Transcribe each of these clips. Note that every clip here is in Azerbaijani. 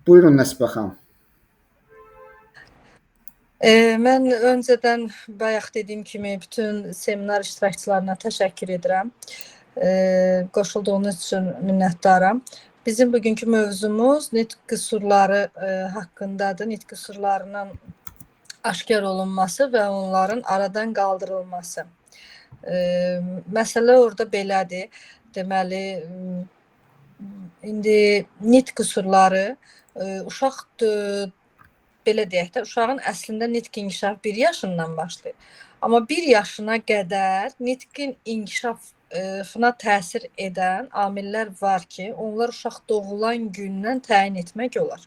Buyurun Nəsibə xanım. Mən öncədən bayaq dediyim kimi bütün seminar iştirakçılarına təşəkkür edirəm. Qoşulduğunuz üçün minnətdaram. Bizim bugünkü mövzumuz nitq qüsurları haqqındadır. Nitq qüsurlarının aşkar olunması və onların aradan qaldırılması. Məsələ orada belədir. Deməli, indi nitq qüsurları uşaq belə deyək də, uşağın əslində nitq inkişafı 1 yaşından başlayır. Amma 1 yaşına qədər nitqin inkişafına təsir edən amillər var ki, onlar uşaq doğulan gündən təyin etmək olar.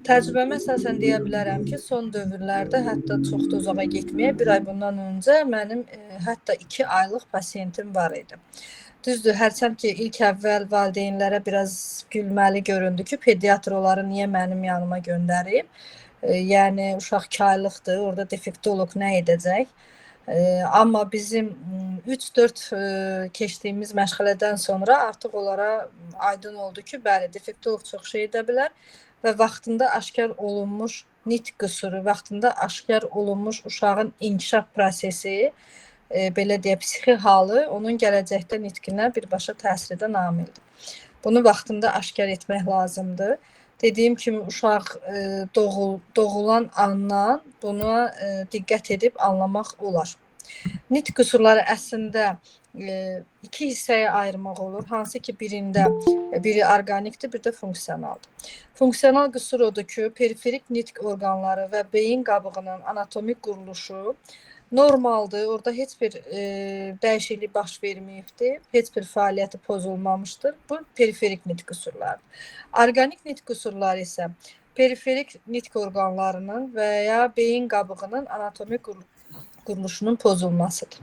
Təcrübəmə əsasən deyə bilərəm ki, son dövrlərdə hətta çox da uzağa getməyə 1 ay bundan öncə mənim hətta 2 aylıq pasiyentim var idi. Düzdür, hərçənd ki, ilk əvvəl valideynlərə biraz gülməli göründü ki, pediatr onları niyə mənim yanıma göndərib? Yəni, uşaq 2 aylıqdır, orada defektolog nə edəcək? Amma bizim 3-4 keçdiyimiz məşğələdən sonra artıq onlara aydın oldu ki, bəli, defektolog çox şey edə bilər və vaxtında aşkar olunmuş nitq qüsuru, vaxtında aşkar olunmuş uşağın inkişaf prosesi, belə deyək, psixi halı onun gələcəkdə nitqinə birbaşa təsir edən amildir. Bunu vaxtında aşkar etmək lazımdır. Dediyim kimi, uşaq doğulan andan buna diqqət edib anlamaq olar. Nitq qüsurları əslində 2 hissəyə ayırmaq olur. Hansı ki, biri orqanikdir, bir də funksionaldır. Funksional qüsur odur ki, periferik nitq orqanları və beyin qabığının anatomik quruluşu normaldır. Orada heç bir dəyişiklik baş verməyibdir. Heç bir fəaliyyəti pozulmamışdır. Bu periferik nitq qüsurlardır. Orqanik nitq qüsurları isə periferik nitq orqanlarının və ya beyin qabığının anatomik quruluşunun pozulmasıdır.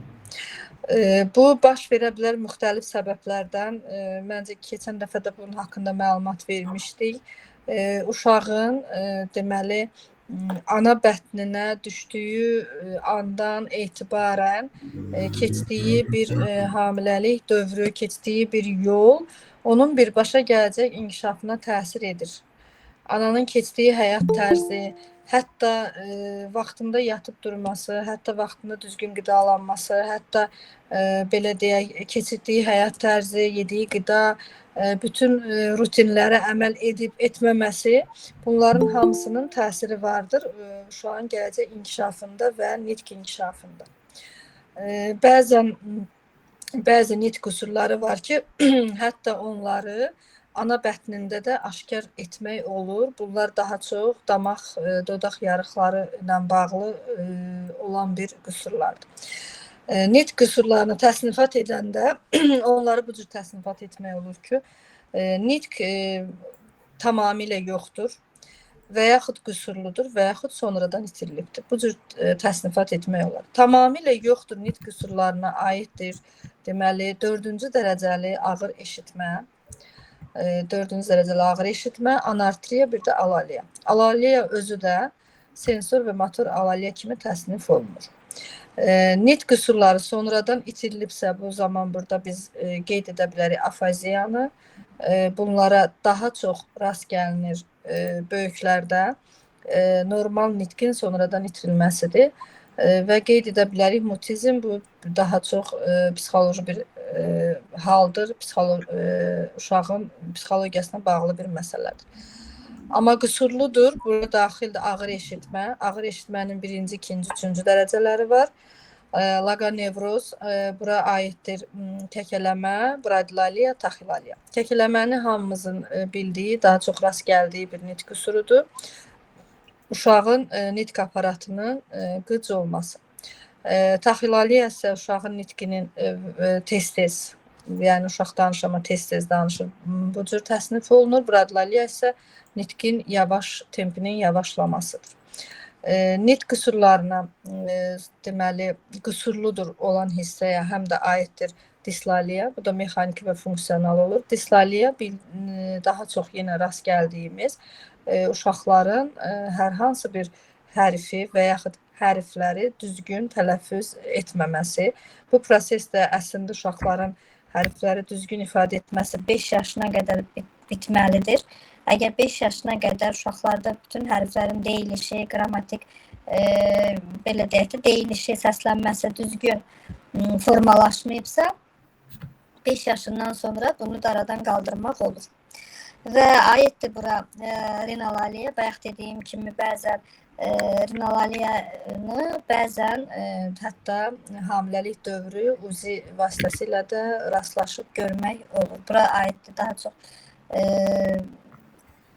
Bu baş verə bilər müxtəlif səbəblərdən. Məncə keçən dəfə də bunun haqqında məlumat vermişdik. Uşağın deməli ana bətninə düşdüyü andan etibarən keçdiyi bir hamiləlik dövrü, keçdiyi bir yol onun birbaşa gələcək inkişafına təsir edir. Ananın keçdiyi həyat tərzi, hətta vaxtında yatıb durması, hətta vaxtında düzgün qidalanması, hətta belə deyək, keçirdiyi həyat tərzi, yediyi qida, bütün rutinlərə əməl edib etməməsi, bunların hamısının təsiri vardır uşağın gələcək inkişafında və nitq inkişafında. Bəzi nitq qüsurları var ki, hətta onları ana bətnində də aşkar etmək olur. Bunlar daha çox damaq, dodaq yarıqları ilə bağlı olan bir qüsurlardır. Nitq qüsurlarını təsnifat edəndə onları bu cür təsnifat etmək olur ki, nitq tamamilə yoxdur və yaxud qüsurludur və yaxud sonradan itirilibdir. Bu cür təsnifat etmək olar. Tamamilə yoxdur nitq qüsurlarına aiddir. Deməli, 4-cü dərəcəli ağır eşitmə, 4-cü dərəcəli ağır eşitmə, anartriya, bir də alaliya. Alaliya özü də sensor və motor alaliya kimi təsnif olunur. Nitq qüsurları sonradan itirilibsə, bu zaman burada biz qeyd edə bilərik afaziyanı. Bunlara daha çox rast gəlinir böyüklərdə. Normal nitqin sonradan itirilməsidir. Və qeyd edə bilərik mutizm, bu daha çox psixoloji bir haldır, uşağın psixologiyasına bağlı bir məsələdir. Amma qüsurludur, burada daxildir ağır eşitmə. Ağır eşitmənin 1-ci, 2-ci, 3-cü dərəcələri var. Laqonevroz, bura aiddir kəkələmə, bradilaliya, taxilaliya. Kəkələməni hamımızın bildiyi, daha çox rast gəldiyi bir nitq qüsurudur. Uşağın nitq aparatının qıc olması. Taxilaliya isə uşağın nitqinin tez-tez, yəni uşaq danışır, amma tez-tez danışır. Bu cür təsnif olunur. Bradilaliya isə nitqin yavaş, tempinin yavaşlamasıdır. Nitq qüsurlarına, deməli, qüsurludur olan hissəyə həm də aiddir dislaliya, bu da mexaniki və funksional olur. Dislaliya daha çox yenə rast gəldiyimiz uşaqların hər hansı bir hərfi və yaxud hərfləri düzgün tələffüz etməməsi. Bu proses də əslində uşaqların hərfləri düzgün ifadə etməsi 5 yaşına qədər bitməlidir. Əgər 5 yaşına qədər uşaqlarda bütün hərflərin deyilişi, qrammatik belə deyək də deyilişi, səslənməsi düzgün formalaşmayıbsa 5 yaşından sonra bunu da aradan qaldırmaq olur. Və aiddir bura rinalaliya. Bayaq dediyim kimi bəzən rinalaliyanı bəzən hətta hamiləlik dövrü UZI vasitəsilə də rastlaşıb görmək olur. Bura aiddir daha çox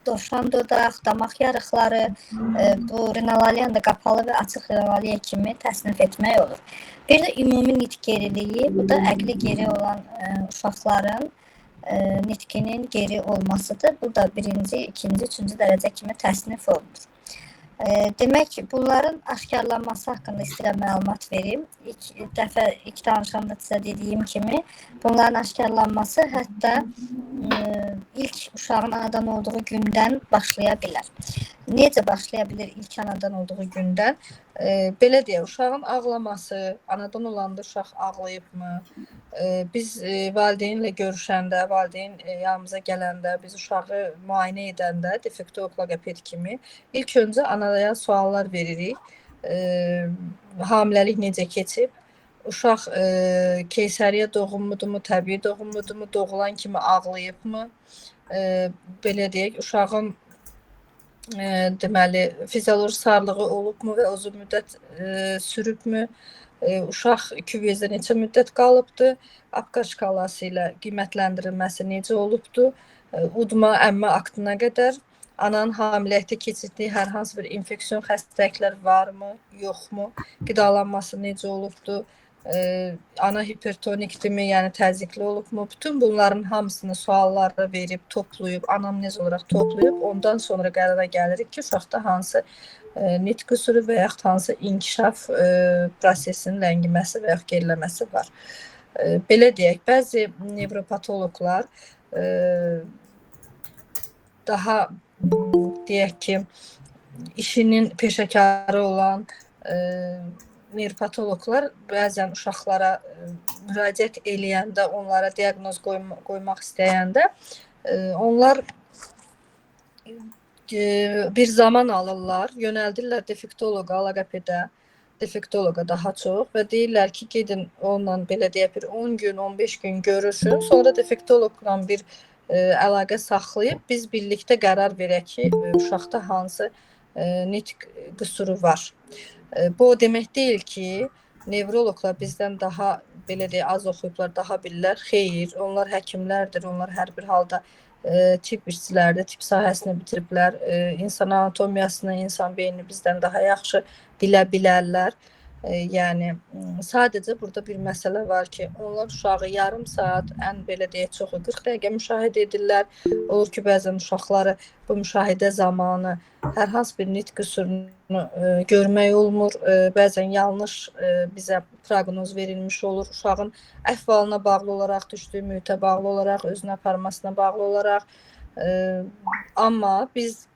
dovşan dodaq, damaq yarıqları, bu rinalaliyanı da qapalı və açıq rinalaliya kimi təsnif etmək olur. Bir də ümumi nitq geriliyi, bu da əqli geri olan uşaqların nitqinin geri olmasıdır. Bu da birinci, ikinci, üçüncü dərəcə kimi təsnif olunur. Demək, bunların aşkarlanması haqqında istəyirəm məlumat verim. İlk danışanda sizə dediyim kimi, bunların aşkarlanması hətta ilk uşağın anadan olduğu gündən başlaya bilər. Necə başlaya bilir ilk anadan olduğu gündən? Belə deyək, uşağın ağlaması, anadan olanda uşaq ağlayıbmı? Biz valideynlə görüşəndə, valideyn yanımıza gələndə, biz uşağı müayinə edəndə, defektolog, loqoped kimi ilk öncə anaya suallar veririk. Hamiləlik necə keçib? Uşaq keysəriyyə doğumudurmu, təbii doğumudurmu, doğulan kimi ağlayıbmı? Belə deyək, uşağın deməli fizioloji sağlığı olubmu və uzun müddət sürübmü? Uşaq küvezdə neçə müddət qalıbdı? Apgar şkalası ilə qiymətləndirilməsi necə olubdu? Udma, əmmə aktına qədər ananın hamiləkdə keçirdiyi hər hansı bir infeksion xəstəliklər varmı, yoxmu? Qidalanması necə olubdu? Ana hipertonikdirmi, yəni təzyiqli olubmu? Bütün bunların hamısını sualları verib, toplayıb, anamnez olaraq toplayıb, ondan sonra qərara gəlirik ki, uşaqda hansı nitq qüsuru və yaxud hansı inkişaf prosesinin ləngiməsi və yaxud geriləməsi var. Belə deyək, bəzi nevropatoloqlar daha deyək ki, işinin peşəkarı olan nevropatoloqlar bəzən uşaqlara müraciət eləyəndə, onlara diaqnoz qoymaq istəyəndə onlar bir zaman alırlar, yönəldirlər defektoloqa, loqopedə, defektoloqa daha çox və deyirlər ki, gedin onunla belə deyək bir 10 gün, 15 gün görüşün, sonra defektoloqla bir əlaqə saxlayıb biz birlikdə qərar verək ki, uşaqda hansı nitq qüsuru var. Bu o demək deyil ki, nevroloqlar bizdən daha belə deyək az oxuyublar, daha bilirlər. Xeyr, onlar həkimlərdir, onlar hər bir halda tibb işçilərdir, tibb sahəsini bitiriblər. İnsan anatomiyasını, insan beynini bizdən daha yaxşı bilə bilərlər. Yəni sadəcə burada bir məsələ var ki, onlar uşağı yarım saat, ən belə deyək çoxu 40 dəqiqə müşahidə edirlər. Olur ki, bəzən uşaqları bu müşahidə zamanı hər hansı bir nitq qüsurunu görmək olmur. Bəzən yanlış bizə proqnoz verilmiş olur. Uşağın əhvalına bağlı olaraq, düşdüyü mühitə bağlı olaraq, özünə aparmasına bağlı olaraq. Amma biz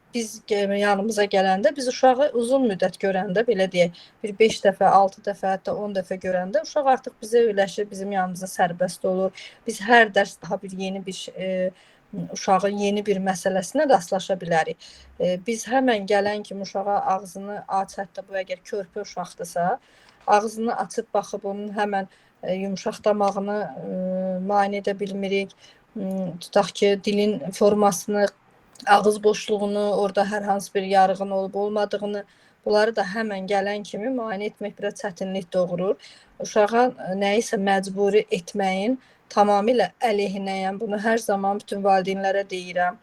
yanımıza gələndə, biz uşağı uzun müddət görəndə, belə deyək, bir 5 dəfə, 6 dəfə, hətta 10 dəfə görəndə uşaq artıq bizə öyrəşir, bizim yanımıza sərbəst olur. Biz hər dərs daha bir yeni bir uşağın yeni bir məsələsinə rastlaşa bilərik. Biz həmən gələn kimi uşağa ağzını aç, hətta bu əgər körpə uşaqdırsa, ağzını açıb baxıb onun həmən yumşaq damağını müayinə edə bilmirik. Tutaq ki, dilin formasını, ağız boşluğunu, orada hər hansı bir yarığın olub-olmadığını, bunları da həmən gələn kimi müayinə etmək biraz çətinlik doğurur. Uşağa nəyisə məcburi etməyin tamamilə əleyhinəyəm. Bunu hər zaman bütün valideynlərə deyirəm.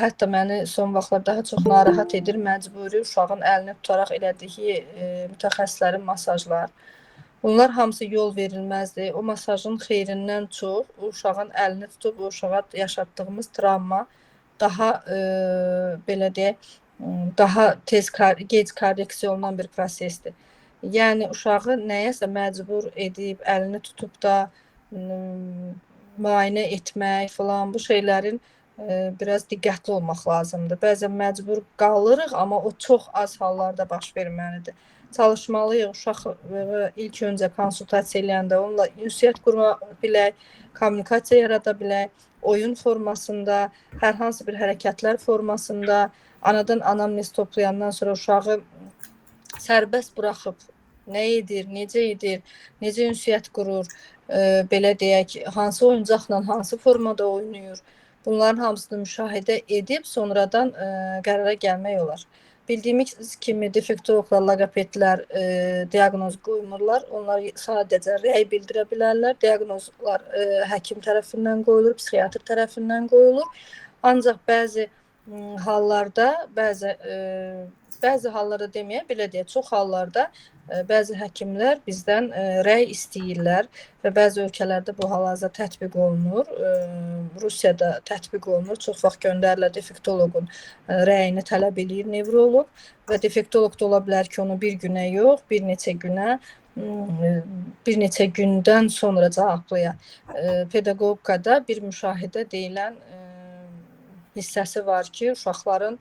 Hətta məni son vaxtlar daha çox narahat edir məcburi uşağın əlini tutaraq elədiyi mütəxəssislərin masajlar. Bunlar hamısı yol verilməzdir. O masajın xeyrindən çox uşağın əlini tutub o uşağa yaşatdığımız travma daha belə deyək, daha tez gec korreksiya olunan bir prosesdir. Yəni uşağı nəyəsə məcbur edib, əlini tutub da müayinə etmək falan bu şeylərin biraz diqqətli olmaq lazımdır. Bəzən məcbur qalırıq, amma o çox az hallarda baş verməlidir. Çalışmalıyıq, uşağı ilk öncə konsultasiya eləyəndə onunla ünsiyyət qurma bilək, kommunikasiya yarada bilək. oyun formasında, hər hansı bir hərəkətlər formasında, anadan anamnez toplayandan sonra uşağı sərbəst buraxıb nə edir, necə ünsiyyət qurur, belə deyək, hansı oyuncaqla, hansı formada oynayır. Bunların hamısını müşahidə edib sonradan qərara gəlmək olar. Bildiyimiz kimi defektologlar, loqopedlər diaqnoz qoymurlar. Onlar sadəcə rəy bildirə bilərlər. Diaqnozlar həkim tərəfindən qoyulur, psixiatr tərəfindən qoyulur. Ancaq bəzi hallarda, bəzi hallarda deməyə belə deyək, çox hallarda bəzi həkimlər bizdən rəy istəyirlər və bəzi ölkələrdə bu hal-hazırda tətbiq olunur. Rusiyada tətbiq olunur. Çox vaxt göndərirlər defektoloqun rəyini tələb eləyir nevroloq və defektoloq da ola bilər ki, onu bir günə yox, bir neçə gündən sonra cavablaya. Pedaqogikada bir müşahidə deyilən hissəsi var ki, uşaqların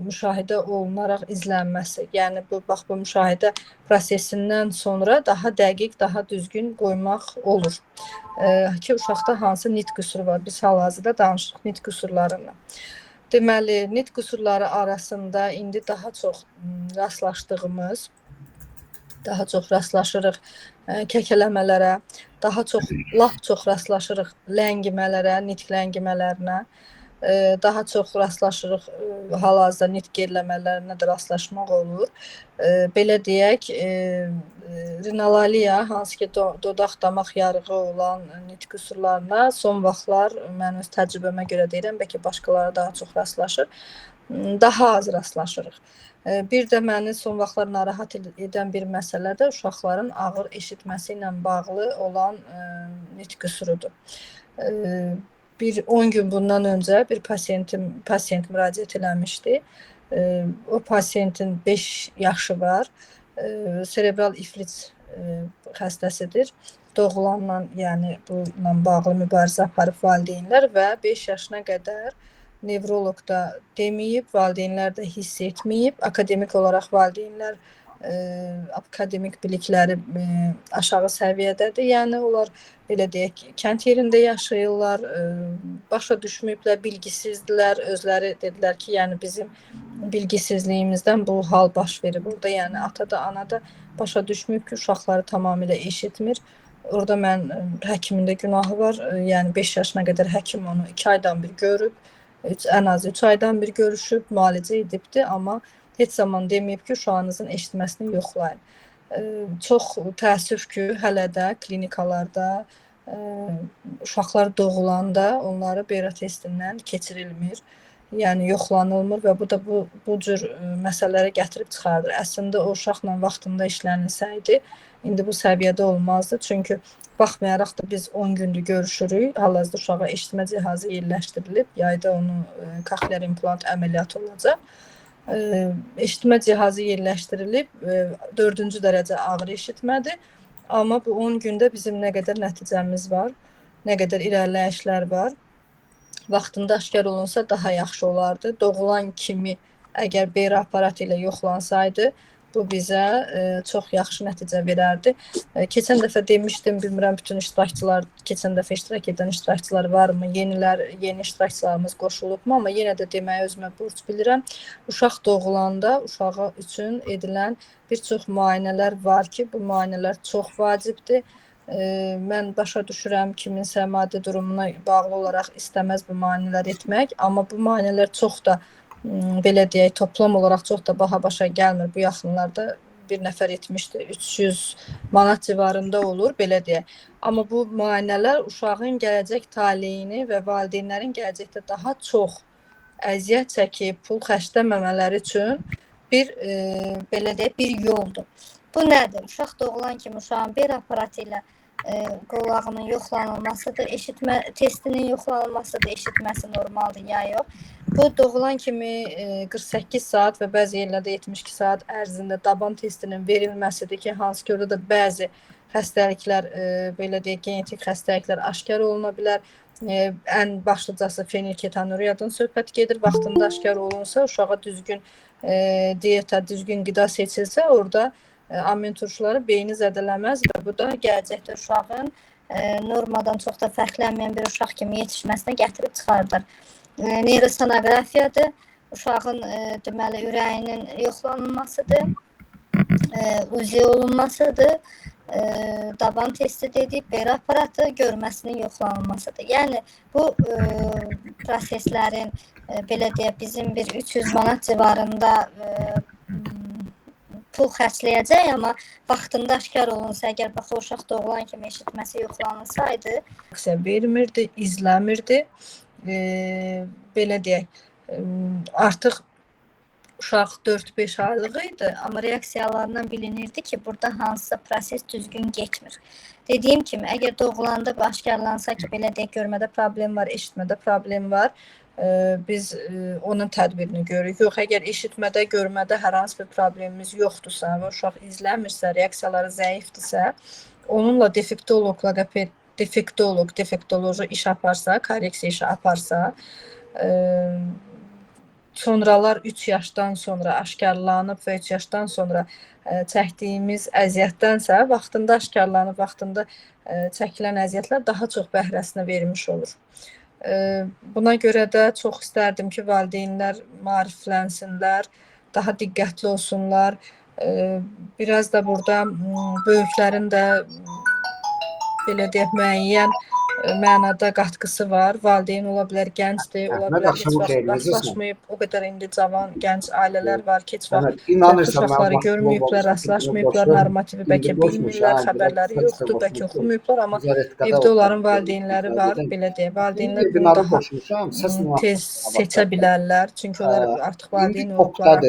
müşahidə olunaraq izlənməsi. Yəni bu müşahidə prosesindən sonra daha dəqiq, daha düzgün qoymaq olur. Ki uşaqda hansı nitq qüsuru var? Biz hal-hazırda danışırıq nitq qüsurlarından. Deməli, nitq qüsurları arasında indi daha çox rastlaşırıq kəkələmələrə, lap çox rastlaşırıq ləngimələrə, nitq ləngimələrinə. Daha çox rastlaşırıq hal-hazırda nitq geriləmələrinə də rastlaşmaq olur. Belə deyək, rinalaliya, hansı ki dodaq damaq yarığı olan nitq qüsurlarına son vaxtlar mən öz təcrübəmə görə deyirəm, bəlkə başqaları daha çox rastlaşır. Daha az rastlaşırıq. Bir də məni son vaxtlar narahat edən bir məsələ də uşaqların ağır eşitməsi ilə bağlı olan nitq qüsurudur. Bir 10 gün bundan öncə bir pasient müraciət eləmişdi. O pasiyentin 5 yaşı var. Serebral iflic xəstəsidir. Doğulandan, yəni bununla bağlı mübarizə aparıb valideynlər və 5 yaşına qədər nevroloq da deməyib, valideynlər də hiss etməyib. Akademik olaraq valideynlər akademik bilikləri aşağı səviyyədədir. Yəni onlar belə deyək, kənd yerində yaşayırlar, başa düşməyiblər, bilgisizdirlər. Özləri dedilər ki, yəni bizim bilgisizliyimizdən bu hal baş verir burada. Yəni ata da, ana da başa düşməyib ki, uşaqları tamamilə eşitmir. Orada mən həkimin də günahı var. Yəni 5 yaşına qədər həkim onu 2 aydan bir görüb, ən az 3 aydan bir görüşüb, müalicə edibdi, amma heç zaman deməyib ki, uşağınızın eşitməsini yoxlayın. Çox təəssüf ki, hələ də klinikalarda uşaqlar doğulanda onları Bera testindən keçirilmir. Yəni yoxlanılmır və bu da bu cür məsələlərə gətirib çıxardır. Əslində o uşaqla vaxtında işlənilsəydi, indi bu səviyyədə olmazdı. Çünki baxmayaraq da biz 10 gündür görüşürük. Hal-hazırda uşağa eşitmə cihazı yerləşdirilib. Yayda onun koklear implant əməliyyatı olacaq. Eşitmə cihazı yerləşdirilib, 4-cü dərəcə ağır eşitmədir. Amma bu 10 gündə bizim nə qədər nəticəmiz var, nə qədər irəliləyişlər var. Vaxtında aşkar olunsa daha yaxşı olardı. Doğulan kimi əgər Bera aparatı ilə yoxlansaydı, bu bizə çox yaxşı nəticə verərdi. Keçən dəfə demişdim, bilmirəm bütün iştirakçılar, keçən dəfə iştirak edən iştirakçılar varmı, yeni iştirakçılarımız qoşulubmu, amma yenə də deməyi özümə borc bilirəm. Uşaq doğulanda uşağı üçün edilən bir çox müayinələr var ki, bu müayinələr çox vacibdir. Mən başa düşürəm kiminsə maddi durumuna bağlı olaraq istəməz bu müayinələr etmək, amma bu müayinələr çox da belə deyək, toplam olaraq çox da baha başa gəlmir. Bu yaxınlarda bir nəfər etmişdi, 300 manat civarında olur, belə deyək. Amma bu müayinələr uşağın gələcək taleyini və valideynlərin gələcəkdə daha çox əziyyət çəkib pul xərcləməmələri üçün belə deyək, bir yoldur. Bu nədir? Uşaq doğulan kimi uşağın Bera aparatı ilə qulağının yoxlanılmasıdır, eşitmə testinin yoxlanılmasıdır, eşitməsi normaldır ya yox. Bu doğulan kimi 48 saat və bəzi yerlərdə 72 saat ərzində daban testinin verilməsidir ki, hansı ki, orada da bəzi xəstəliklər, belə deyək, genetik xəstəliklər aşkar oluna bilər. Ən başlıcası fenilketonuriyadan söhbət gedir. Vaxtında aşkar olunsa, uşağa düzgün diyeta, düzgün qida seçilsə, orada amin turşuları beyni zədələməz və bu da gələcəkdə uşağın normadan çox da fərqlənməyən bir uşaq kimi yetişməsinə gətirib çıxardır. Neyrosonografiyadır, uşağın deməli ürəyinin yoxlanılmasıdır, UZI olunmasıdır, daban testi dedik, bel aparatı görməsinin yoxlanılmasıdır. Yəni bu proseslərin belə deyək bizim bir 300 manat civarında pul xərcləyəcək, amma vaxtında aşkar olunsa, əgər bax o uşaq doğulan kimi eşitməsi yoxlanılsaydı, vermirdi, izləmirdi. Belə deyək, artıq uşaq 4-5 aylıq idi, amma reaksiyalarından bilinirdi ki, burada hansısa proses düzgün getmir. Dediyim kimi, əgər doğulanda aşkarlansa ki, belə deyək, görmədə problem var, eşitmədə problem var, biz onun tədbirini görürük. Yox, əgər eşitmədə, görmədə hər hansı bir problemimiz yoxdursa və uşaq izləmirsə, reaksiyaları zəifdirsə, onunla defektolog, logoped, defektoloji iş aparsa, korreksiya işi aparsa, sonralar 3 yaşdan sonra aşkarlanıb və 3 yaşdan sonra çəkdiyimiz əziyyətdənsə, vaxtında aşkarlanıb, vaxtında çəkilən əziyyətlər daha çox bəhrəsini vermiş olur. Buna görə də çox istərdim ki, valideynlər maariflənsinlər, daha diqqətli olsunlar. Biraz da burada böyüklərin də belə deyək, müəyyən mənada qatqısı var. Valideyn ola bilər gəncdir, ola bilər heç vaxt rastlaşmayıb. O qədər indi cavan, gənc ailələr var ki, heç vaxt uşaqları görməyiblər, rastlaşmayıblar, normativi bəlkə bilmirlər, xəbərləri yoxdur, bəlkə oxumayıblar, amma evdə onların valideynləri var, belə deyək. Valideynlər bunu daha tez seçə bilərlər, çünki onlar artıq valideyn olublar,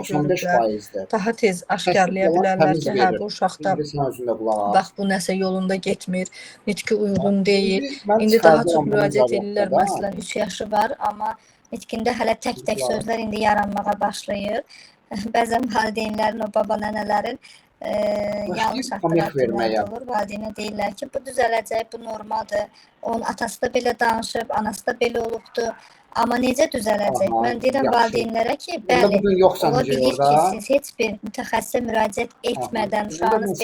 uşaqları görüblər. Daha tez aşkarlaya bilərlər ki, hə, bu uşaqda bax, bu nəsə yolunda getmir, nitqi uyğun deyil. İndi daha çox müraciət edirlər, məsələn 3 yaşı var, amma nitqində hələ tək-tək sözlər indi yaranmağa başlayır. Bəzən valideynlərin, o baba nənələrin yanlış xatırlatmaları olur. Valideynə deyirlər ki, bu düzələcək, bu normaldır. Onun atası da belə danışıb, anası da belə olubdur. Amma necə düzələcək? Mən deyirəm valideynlərə ki, bəli, ola bilir ki, siz heç bir mütəxəssisə müraciət etmədən uşağınız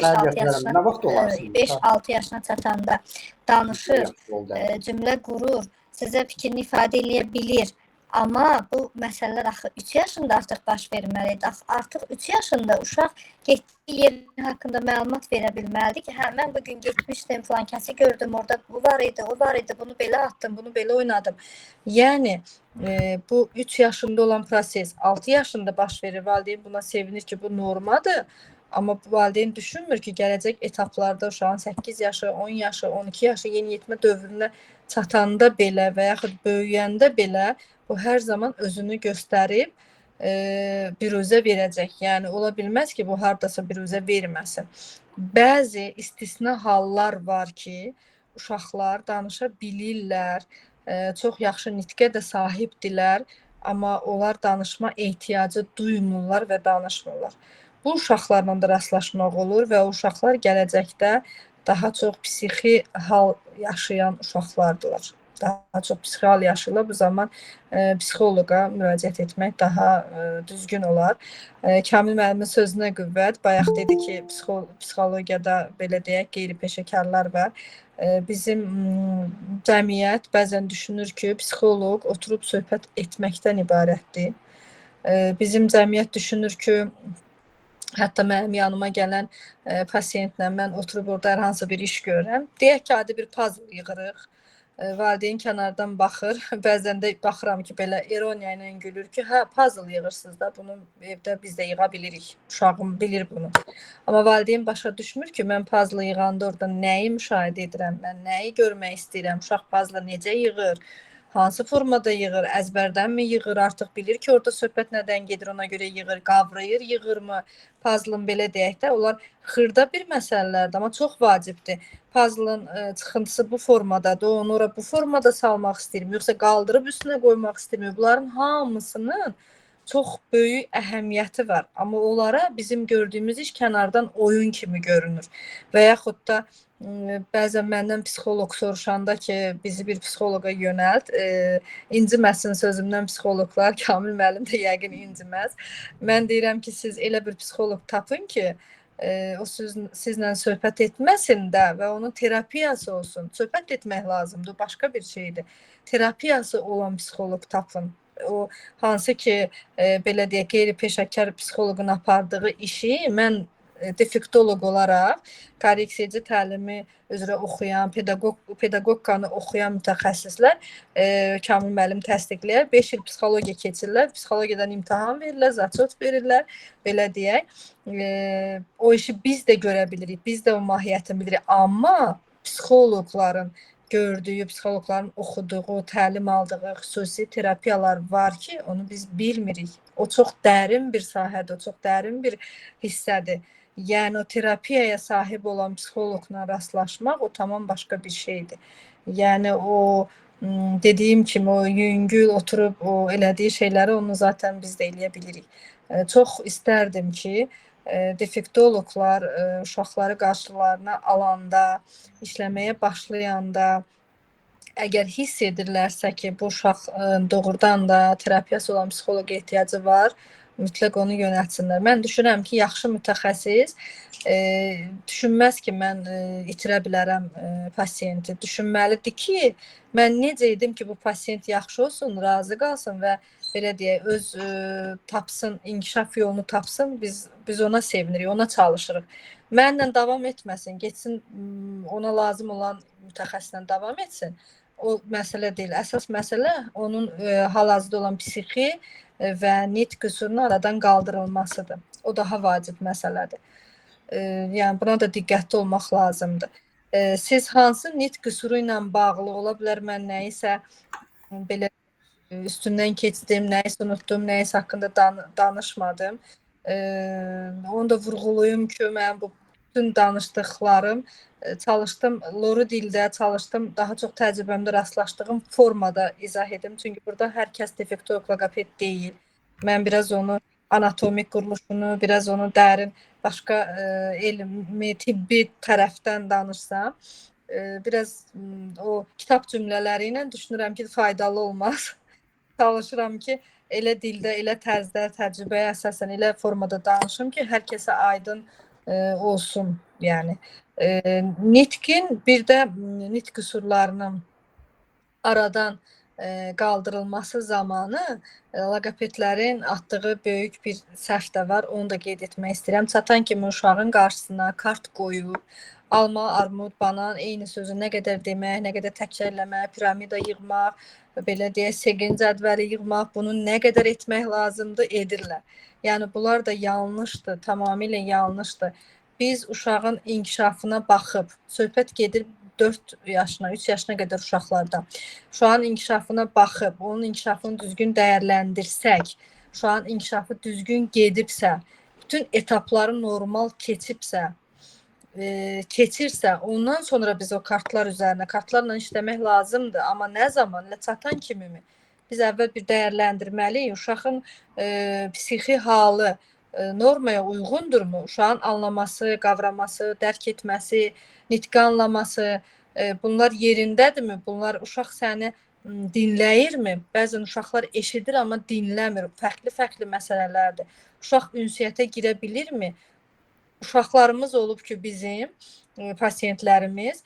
5-6 yaşına çatanda danışır, cümlə qurur, sizə fikrini ifadə edə bilir. Amma bu məsələlər axı 3 yaşında artıq baş verməlidir. Artıq 3 yaşında uşaq getdiyi yer haqqında məlumat verə bilməlidir ki, hə, mən bugün getmişdim, filan kəsi gördüm, orada bu var idi, o var idi, bunu belə atdım, bunu belə oynadım. Yəni, bu 3 yaşında olan proses 6 yaşında baş verir. Valideyn buna sevinir ki, bu normadır. Amma valideyn düşünmür ki, gələcək etaplarda uşağın 8 yaşı, 10 yaşı, 12 yaşı yeniyetmə dövrünə çatanda belə və yaxud böyüyəndə belə bu hər zaman özünü göstərib biruzə verəcək. Yəni, ola bilməz ki, bu hardasa biruzə verməsin. Bəzi istisna hallar var ki, uşaqlar danışa bilirlər, çox yaxşı nitqə də sahibdirlər, amma onlar danışma ehtiyacı duymurlar və danışmırlar. Bu uşaqlarla da rastlaşmaq olur və o uşaqlar gələcəkdə daha çox psixi hal yaşayan uşaqlardılar. Daha çox psixi hal yaşayırlar. Bu zaman psixoloqa müraciət etmək daha düzgün olar. Kamil müəllimin sözünə qüvvət. Bayaq dedi ki, psixologiyada belə deyək, qeyri-peşəkarlar var. Bizim cəmiyyət bəzən düşünür ki, psixoloq oturub söhbət etməkdən ibarətdir. Bizim cəmiyyət düşünür ki, hətta mənim yanıma gələn pasiyentlə mən oturub orada hər hansı bir iş görürəm. Deyək ki, adi bir puzzle yığırıq. Valideyn kənardan baxır. Bəzən də baxıram ki, belə ironiya ilə gülür ki, hə, puzzle yığırsınız da, bunu evdə biz də yığa bilirik. Uşağım bilir bunu. Amma valideyn başa düşmür ki, mən puzzle yığanda orada nəyi müşahidə edirəm, mən nəyi görmək istəyirəm, uşaq puzzle necə yığır, hansı formada yığır, əzbərdən mi yığır, artıq bilir ki, orada söhbət nədən gedir, ona görə yığır, qavrayır, yığırmı, puzzle-ın belə deyək də, onlar xırda bir məsələlərdir, amma çox vacibdir. Puzzle-ın çıxıntısı bu formadadır, onu ora bu formada salmaq istəyirəm, yoxsa qaldırıb üstünə qoymaq istəyirəm. Bunların hamısının çox böyük əhəmiyyəti var, amma onlara bizim gördüyümüz iş kənardan oyun kimi görünür və yaxud da bəzən məndən psixoloq soruşanda ki, bizi bir psixoloqa yönəlt, inciməsin sözümdən psixoloqlar, Kamil müəllim də yəqin inciməz. Mən deyirəm ki, siz elə bir psixoloq tapın ki, o sizlə söhbət etməsin də və onun terapiyası olsun. Söhbət etmək lazımdır, başqa bir şeydir. Terapiyası olan psixoloq tapın. O hansı ki, belə deyək, qeyri-peşəkar psixoloqun apardığı işi mən defektoloq olaraq korreksiyaçı təlimi üzrə oxuyan, pedaqoqanı oxuyan mütəxəssislər Kamil müəllim təsdiqləyər. 5 il psixologiya keçirlər, psixologiyadan imtahan verirlər, zachot verirlər, belə deyək. O işi biz də görə bilirik, biz də o mahiyyətini bilirik. Amma psixoloqların gördüyü, psixoloqların oxuduğu, təlim aldığı xüsusi terapiyalar var ki, onu biz bilmirik. O çox dərin bir sahədir, o çox dərin bir hissədir. Yəni o terapiyaya sahib olan psixoloqla rastlaşmaq o tamam başqa bir şeydir. Yəni o dediyim kimi o yüngül oturub o elədiyi şeyləri onu zaten biz də eləyə bilirik. Çox istərdim ki, defektoloqlar uşaqları qarşılarına alanda, işləməyə başlayanda əgər hiss edirlərsə ki, bu uşaq doğrudan da terapiyası olan psixoloqa ehtiyacı var, mütləq onu yönəltsinlər. Mən düşünürəm ki, yaxşı mütəxəssis düşünməz ki, mən itirə bilərəm pasiyenti. Düşünməlidir ki, mən necə edim ki, bu pasiyent yaxşı olsun, razı qalsın və belə deyək, öz tapsın, inkişaf yolunu tapsın, biz ona sevinirik, ona çalışırıq. Mənlə davam etməsin, getsin ona lazım olan mütəxəssislə davam etsin. O məsələ deyil. Əsas məsələ onun hal-hazırda olan psixi və nitq qüsurunun aradan qaldırılmasıdır. O daha vacib məsələdir. Yəni buna da diqqətli olmaq lazımdır. Siz hansı nitq qüsuru ilə bağlı ola bilər mən nəyisə belə üstündən keçdim, nəyisə unutdum, nəyisə haqqında danışmadım. Onu da vurğulayım ki, mən bu bütün danışdıqlarım çalışdım, loru dildə çalışdım, daha çox təcrübəmdə rastlaşdığım formada izah edim. Çünki burada hər kəs defektolog, loqoped deyil. Mən biraz onu anatomik quruluşunu, biraz onu dərin başqa elmi, tibbi tərəfdən danışsam, biraz o kitab cümlələri ilə düşünürəm ki, faydalı olmaz. Çalışıram ki, elə dildə, elə tərzdə, təcrübəyə əsasən elə formada danışım ki, hər kəsə aydın olsun. Yəni nitqin bir də nitq qüsurlarının aradan qaldırılması zamanı loqopedlərin atdığı böyük bir səhv də var. Onu da qeyd etmək istəyirəm. Çatan kimi uşağın qarşısına kart qoyub alma, armud, banan eyni sözü nə qədər demək, nə qədər təkrarlamaq, piramida yığmaq, belə deyək, seqin cədvəli yığmaq, bunu nə qədər etmək lazımdır, edirlər. Yəni bunlar da yanlışdır, tamamilə yanlışdır. Biz uşağın inkişafına baxıb, söhbət gedir 4 yaşına, 3 yaşına qədər uşaqlarda. Uşağın inkişafına baxıb, onun inkişafını düzgün dəyərləndirsək, uşağın inkişafı düzgün gedibsə, bütün etapları normal keçirsə, ondan sonra biz o kartlar üzərinə, kartlarla işləmək lazımdır. Amma nə zaman, çatan kimi mi? Biz əvvəl bir dəyərləndirməliyik. Uşağın psixi halı normaya uyğundurmu? Uşağın anlaması, qavraması, dərk etməsi, nitqi anlaması, bunlar yerindədirmi? Bunlar uşaq səni dinləyirmi? Bəzən uşaqlar eşidir, amma dinləmir. Fərqli-fərqli məsələlərdir. Uşaq ünsiyyətə girə bilirmi? Uşaqlarımız olub ki, bizim pasiyentlərimiz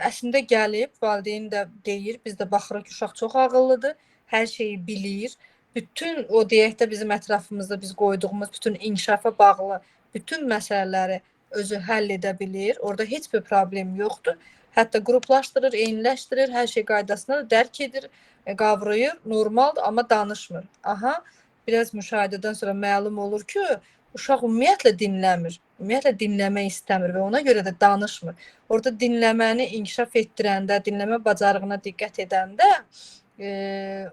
əslində gəlib, valideyn də deyir, biz də baxırıq ki, uşaq çox ağıllıdır, hər şeyi bilir. Bütün o deyək də bizim ətrafımızda biz qoyduğumuz bütün inkişafa bağlı bütün məsələləri özü həll edə bilir. Orada heç bir problem yoxdur. Hətta qruplaşdırır, eyniləşdirir, hər şey qaydasında dərk edir, qavrayır, normaldır, amma danışmır. Aha, biraz müşahidədən sonra məlum olur ki, uşaq ümumiyyətlə dinləmir. Ümumiyyətlə dinləmək istəmir və ona görə də danışmır. Orada dinləməni inkişaf etdirəndə, dinləmə bacarığına diqqət edəndə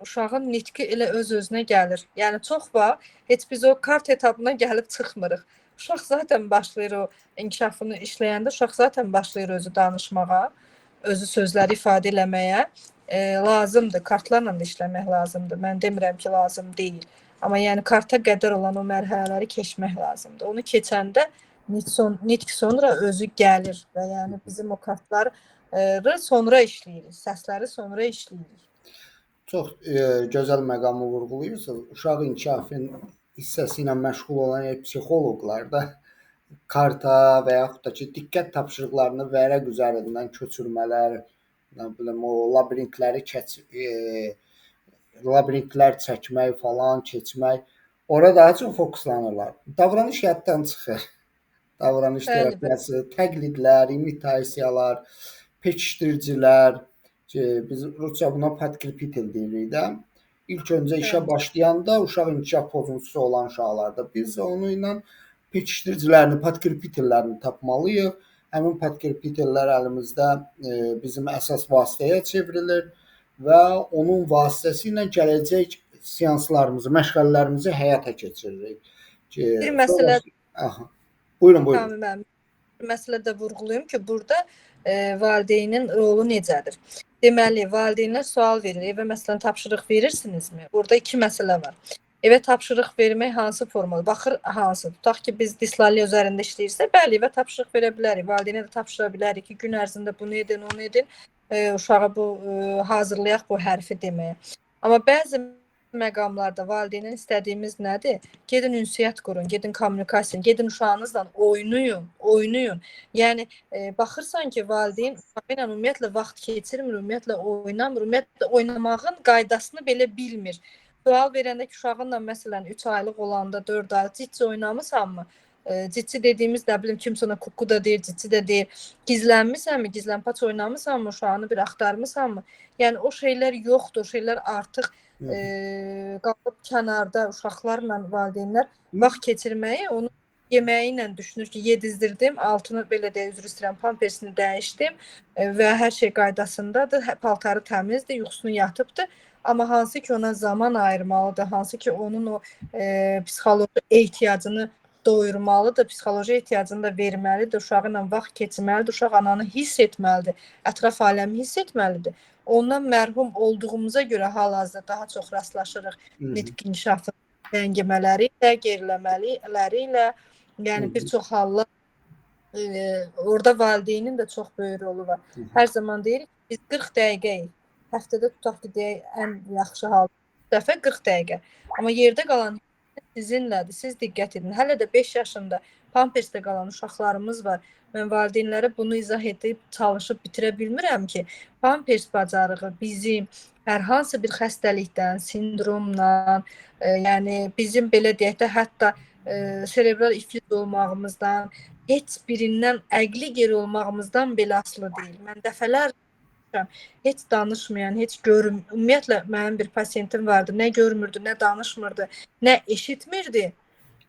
uşağın nitqi elə öz-özünə gəlir. Yəni çox var, heç biz o kart etapına gəlib çıxmırıq. Uşaq zaten başlayır o inkişafını işləyəndə, uşaq zaten başlayır özü danışmağa, özü sözləri ifadə eləməyə. Lazımdır, kartlarla da işləmək lazımdır. Mən demirəm ki, lazım deyil. Amma yəni karta qədər olan o mərhələləri keçmək lazımdır. Onu keçəndə nitq sonra özü gəlir və yəni bizim o kartları sonra işləyirik, səsləri sonra işləyirik. Çox gözəl məqamı vurğulayırsınız. Uşaq inkişafın hissəsi ilə məşğul olan psixoloqlar da karta və yaxud da ki, diqqət tapşırıqlarını vərəq üzərindən köçürmələr, nə bilim o labirintlər çəkmək falan, keçmək, ora daha çox fokuslanırlar. Davranış həddən çıxır. Davranış Bəli, bəli. terapiyası, təqlidlər, imitasiyalar, pekişdiricilər, ki, biz rusca buna podkrepitelь deyirik də. İlk öncə işə Bəli. başlayanda uşaq inkişaf pozuntusu olan uşaqlarda biz onu ilə pekişdiricilərini, podkrepitellərini tapmalıyıq. Həmin podkrepitellər əlimizdə bizim əsas vasitəyə çevrilir və onun vasitəsilə gələcək seanslarımızı, məşğələlərimizi həyata keçiririk. Ki, Bir məsələ aha. Buyurun, buyurun. Kamil müəllim, bir məsələ də vurğulayım ki, burada valideynin rolu necədir? Deməli, valideynlər sual verir. Evə məsələn tapşırıq verirsinizmi? Burada iki məsələ var. Evə tapşırıq vermək hansı formalı? Baxır hansı? Tutaq ki, biz Dislalli üzərində işləyirsə, bəli, evə tapşırıq verə bilərik. Valideynə də tapşıra bilərik ki, gün ərzində bunu edin, onu edin. Uşağa bu hazırlayaq bu hərfi deməyə. Amma bəzi məqamlarda valideynin istədiyimiz nədir? Gedin ünsiyyət qurun, gedin kommunikasiya, gedin uşağınızla oynayın. Yəni baxırsan ki, valideyn uşağı ilə ümumiyyətlə vaxt keçirmir, ümumiyyətlə oynamır, ümumiyyətlə oynamağın qaydasını belə bilmir. Sual verəndə ki, uşağınla məsələn 3 aylıq olanda, 4 aylıq cici oynamısanmı? Cici dediyimiz nə bilim kimsə ona kuku da deyir, cici də deyir. Gizlənmisənmi, gizlənpaç oynamısanmı, uşağını bir axtarmısanmı? Yəni o şeylər yoxdur, o şeylər artıq qalıb kənarda uşaqlarla valideynlər vaxt keçirməyi, onu yeməyi ilə düşünür ki, yedizdirdim, altını belə də üzr istəyirəm, pampersini dəyişdim və hər şey qaydasındadır, paltarı təmizdir, yuxusunu yatıbdır. Amma hansı ki ona zaman ayırmalıdır, hansı ki onun o psixoloji ehtiyacını doyurmalıdır, psixoloji ehtiyacını da verməlidir, uşağı ilə vaxt keçirməlidir, uşaq ananı hiss etməlidir, ətraf aləmi hiss etməlidir. Ondan mərhum olduğumuza görə hal-hazırda daha çox rastlaşırıq nitq inkişafı ləngimələri ilə, geriləmələri ilə. Yəni bir çox hallar orada valideynin də çox böyük rolu var. Hər zaman deyirik biz 40 dəqiqəyik. Həftədə tutaq ki, deyək ən yaxşı hal dəfə 40 dəqiqə. Amma yerdə qalan sizinlədir. Siz diqqət edin. Hələ də 5 yaşında pampersdə qalan uşaqlarımız var. Mən valideynlərə bunu izah edib çalışıb bitirə bilmirəm ki, pampers bacarığı bizim hər hansı bir xəstəlikdən, sindromdan, yəni bizim belə deyək də hətta serebral iflic olmağımızdan, heç birindən əqli geri olmağımızdan belə asılı deyil. Mən dəfələrlə heç danışmayan, heç ümumiyyətlə mənim bir pasiyentim vardı. Nə görmürdü, nə danışmırdı, nə eşitmirdi.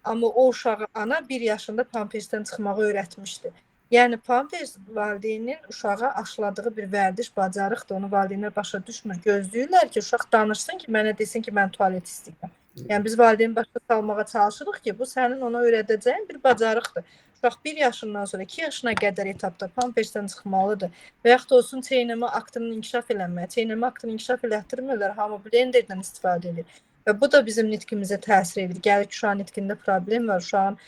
Amma o uşağı ana 1 yaşında pampersdən çıxmağı öyrətmişdi. Yəni pampers valideynin uşağa aşıladığı bir vərdiş, bacarıqdır. Onu valideynlər başa düşmür. Gözləyirlər ki, uşaq danışsın ki, mənə desin ki, mən tualet istəyirəm. Yəni biz valideyni başa salmağa çalışırıq ki, bu sənin ona öyrədəcəyin bir bacarıqdır. Uşaq 1 yaşından sonra 2 yaşına qədər etapda pampersdən çıxmalıdır. Və yaxud da olsun çeynəmə aktının inkişaf eləməyə. Çeynəmə aktını inkişaf elətdirmirlər, hamı blenderdən istifadə edir. Və bu da bizim nitqimizə təsir edir. Gəlir ki, uşağın nitqində problem var, uşağın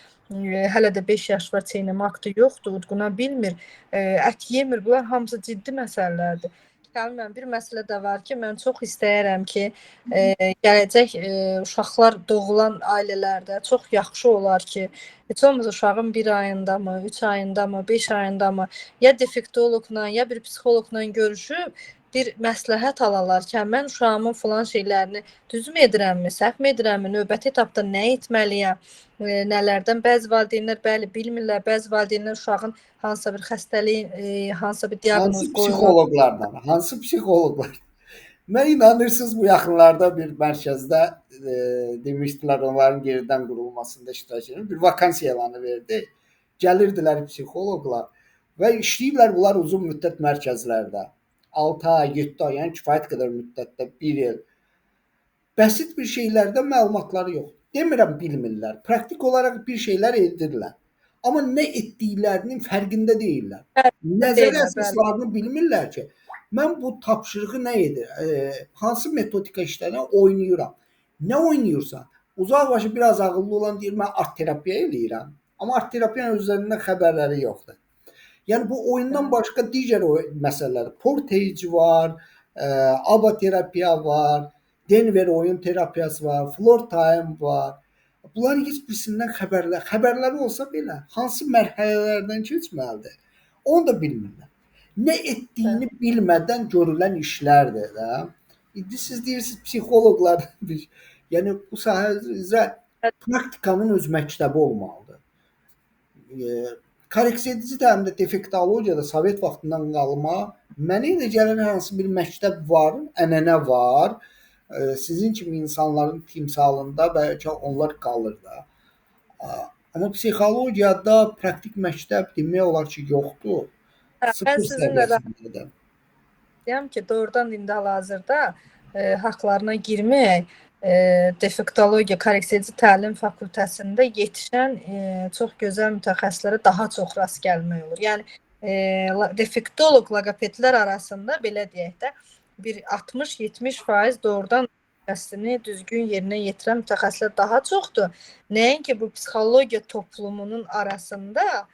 hələ də 5 yaş var, çeynəmə aktı yoxdur, udquna bilmir, ət yemir. Bunlar hamısı ciddi məsələlərdir. Kamil müəllim, bir məsələ də var ki, mən çox istəyirəm ki, gələcək uşaqlar doğulan ailələrdə çox yaxşı olar ki, heç olmasa uşağın 1 ayında mı, 3 ayında mı, 5 ayında mı, ya defektoloqla, ya bir psixoloqla görüşüb bir məsləhət alalar ki, mən uşağımın falan şeylərini düzmü edirəmmi, səhvmi edirəmmi, növbəti etapda nə etməliyəm, nələrdən bəzi valideynlər bəli bilmirlər, bəzi valideynlər uşağın hansısa bir xəstəliyin, hansısa bir diaqnoz qoyurlar. Hansı psixoloqlar? Mən inanırsınız bu yaxınlarda bir mərkəzdə demişdilər onların yeridən qurulmasında iştirak edir. Bir vakansiya elanı verdi. Gəlirdilər psixoloqlar və işləyirlər bunlar uzun müddət mərkəzlərdə. 6 ay, 7 ay, yəni kifayət qədər müddətdə 1 il. Bəsit bir şeylərdə məlumatları yox. Demirəm bilmirlər. Praktik olaraq bir şeylər edirlər. Amma nə etdiklərinin fərqində deyirlər. Nəzəri əsaslarını bilmirlər ki, mən bu tapşırığı nə edir? Hansı metodika işləyirəm? Oynayıram. Nə oynayırsan? Uzaqbaşı biraz ağıllı olan deyir, mən art terapiya eləyirəm. Amma art terapiyanın özlərindən xəbərləri yoxdur. Yəni bu oyundan başqa digər məsələlər, portage var, aba terapiya var, Denver oyun terapiyası var, floor time var. Bunlar heç birisindən xəbərləri olsa belə hansı mərhələlərdən keçməlidir, onu da bilmirlər. Nə etdiyini bilmədən görülən işlərdir də. İndi siz deyirsiniz psixoloqlar yəni bu sahə üzrə praktikanın öz məktəbi olmalıdır. Korreksiya edici təlimdə defektologiyada Sovet vaxtından qalma mənə elə gələn hansı bir məktəb var, ənənə var. Sizin kimi insanların timsalında bəlkə onlar qalır da. Amma psixologiyada praktik məktəb demək olar ki, yoxdur. Mən Sıfır sizinlə səviyyəsindədir. deyəm ki, doğrudan indi hal-hazırda haqlarına girmək defektologiya korreksiya edici təlim fakültəsində yetişən çox gözəl mütəxəssislərə daha çox rast gəlmək olur. Yəni defektoloq loqopedlər arasında belə deyək də bir 60-70% doğrudan vəzifəsini düzgün yerinə yetirən mütəxəssislər daha çoxdur. Nəinki bu psixologiya toplumunun arasında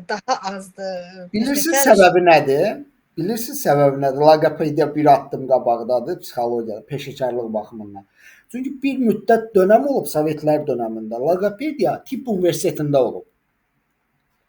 daha azdır. Bilirsiniz səbəbi nədir? Bilirsiniz səbəbi nədir? Loqopediya bir addım qabaqdadır psixologiyada, peşəkarlıq baxımından. Çünki bir müddət dönəm olub Sovetlər dönəmində. Loqopediya tibb universitetində olub.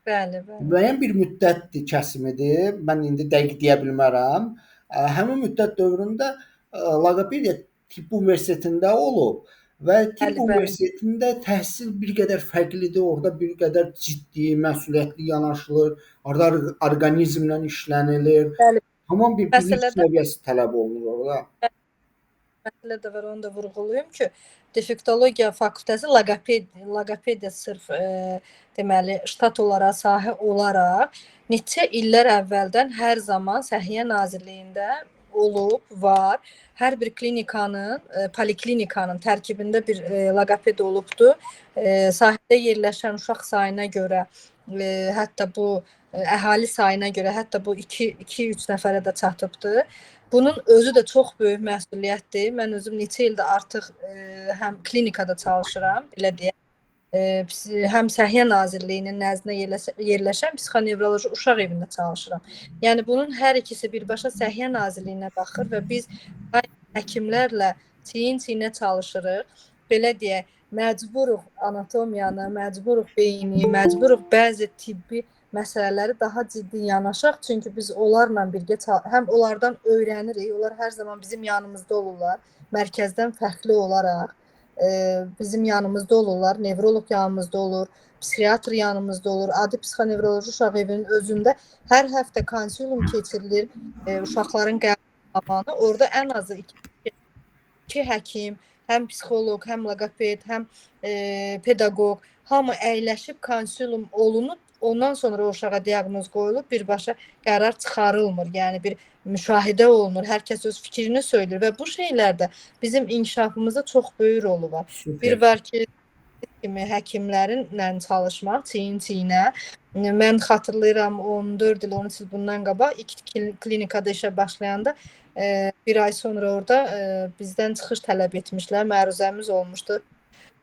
Bəli, bəli. Müəyyən bir müddətdir, kəsimidir. Mən indi dəqiq deyə bilmərəm. Həmin müddət dövründə loqopediya tibb universitetində olub və tibb universitetində təhsil bir qədər fərqlidir. Orada bir qədər ciddi, məsuliyyətli yanaşılır. Orada orqanizmlə işlənilir. Bəli. Tamam bir bilik səviyyəsi tələb olunur orada. Məsələ də var, onu da vurğulayım ki, defektologiya fakültəsi loqopediya sırf deməli ştat olaraq, sahə olaraq neçə illər əvvəldən hər zaman Səhiyyə Nazirliyində olub, var. Hər bir klinikanın, poliklinikanın tərkibində bir loqoped olubdu. Sahədə yerləşən uşaq sayına görə, hətta bu əhali sayına görə, hətta bu 2-3 nəfərə də çatıbdı. Bunun özü də çox böyük məsuliyyətdir. Mən özüm neçə ildir artıq həm klinikada çalışıram, belə deyək. Həm Səhiyyə Nazirliyinin nəzdində yerləşən psixonevroloji uşaq evində çalışıram. Yəni bunun hər ikisi birbaşa Səhiyyə Nazirliyinə baxır və biz həkimlərlə çiyin-çiyinə çalışırıq. Belə deyək, məcburuq anatomiyanı, məcburuq beyni, məcburuq bəzi tibbi məsələləri daha ciddi yanaşaq. Çünki biz onlarla birgə həm onlardan öyrənirik. Onlar hər zaman bizim yanımızda olurlar. Mərkəzdən fərqli olaraq bizim yanımızda olurlar. Nevroloq yanımızda olur, psixiatr yanımızda olur. Adi psixonevroloji uşaq evinin özündə hər həftə konsulum keçirilir. Uşaqların qəbul zamanı orada ən azı iki həkim, həm psixoloq, həm loqoped, həm pedaqoq hamı əyləşib konsulum olunub. Ondan sonra o uşağa diaqnoz qoyulub, birbaşa qərar çıxarılmır. Yəni bir müşahidə olunur, hər kəs öz fikrini söylür və bu şeylərdə bizim inkişafımızda çox böyük rolu var. Süper. Bir var ki, kimi həkimlərlə çalışmaq, çiyin-çiyinə. Mən xatırlayıram 14 il, 13 il bundan qabaq ilk klinikada işə başlayanda bir ay sonra orada bizdən çıxış tələb etmişlər, məruzəmiz olmuşdu.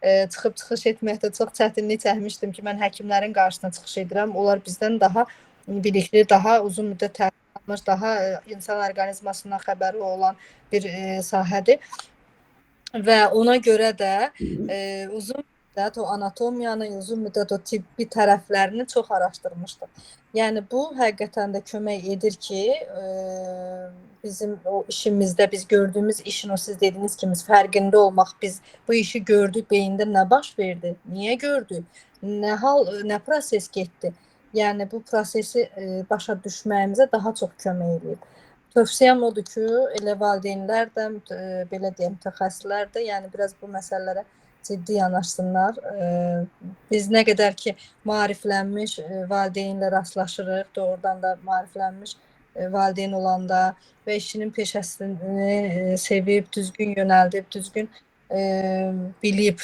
Çıxıb çıxış etməkdə çox çətinlik çəkmişdim ki, mən həkimlərin qarşısına çıxış edirəm. Onlar bizdən daha bilikli, daha uzun müddət təhsil almış, daha insan orqanizmasından xəbəri olan bir sahədir. Və ona görə də uzun müddət o anatomiyanı, uzun müddət o tibbi tərəflərini çox araşdırmışdım. Yəni bu həqiqətən də kömək edir ki, bizim o işimizdə, biz gördüyümüz işin o siz dediyiniz kimi fərqində olmaq, biz bu işi gördük, beyində nə baş verdi, niyə gördük, nə proses getdi. Yəni bu prosesi başa düşməyimizə daha çox kömək edir. Tövsiyəm odur ki, elə valideynlər də, belə deyəm, mütəxəssislər də, yəni biraz bu məsələlərə ciddi yanaşsınlar. Biz nə qədər ki, maariflənmiş valideynlə rastlaşırıq, doğrudan da maariflənmiş valideyn olanda və işinin peşəsini sevib, düzgün yönəldib, düzgün bilib,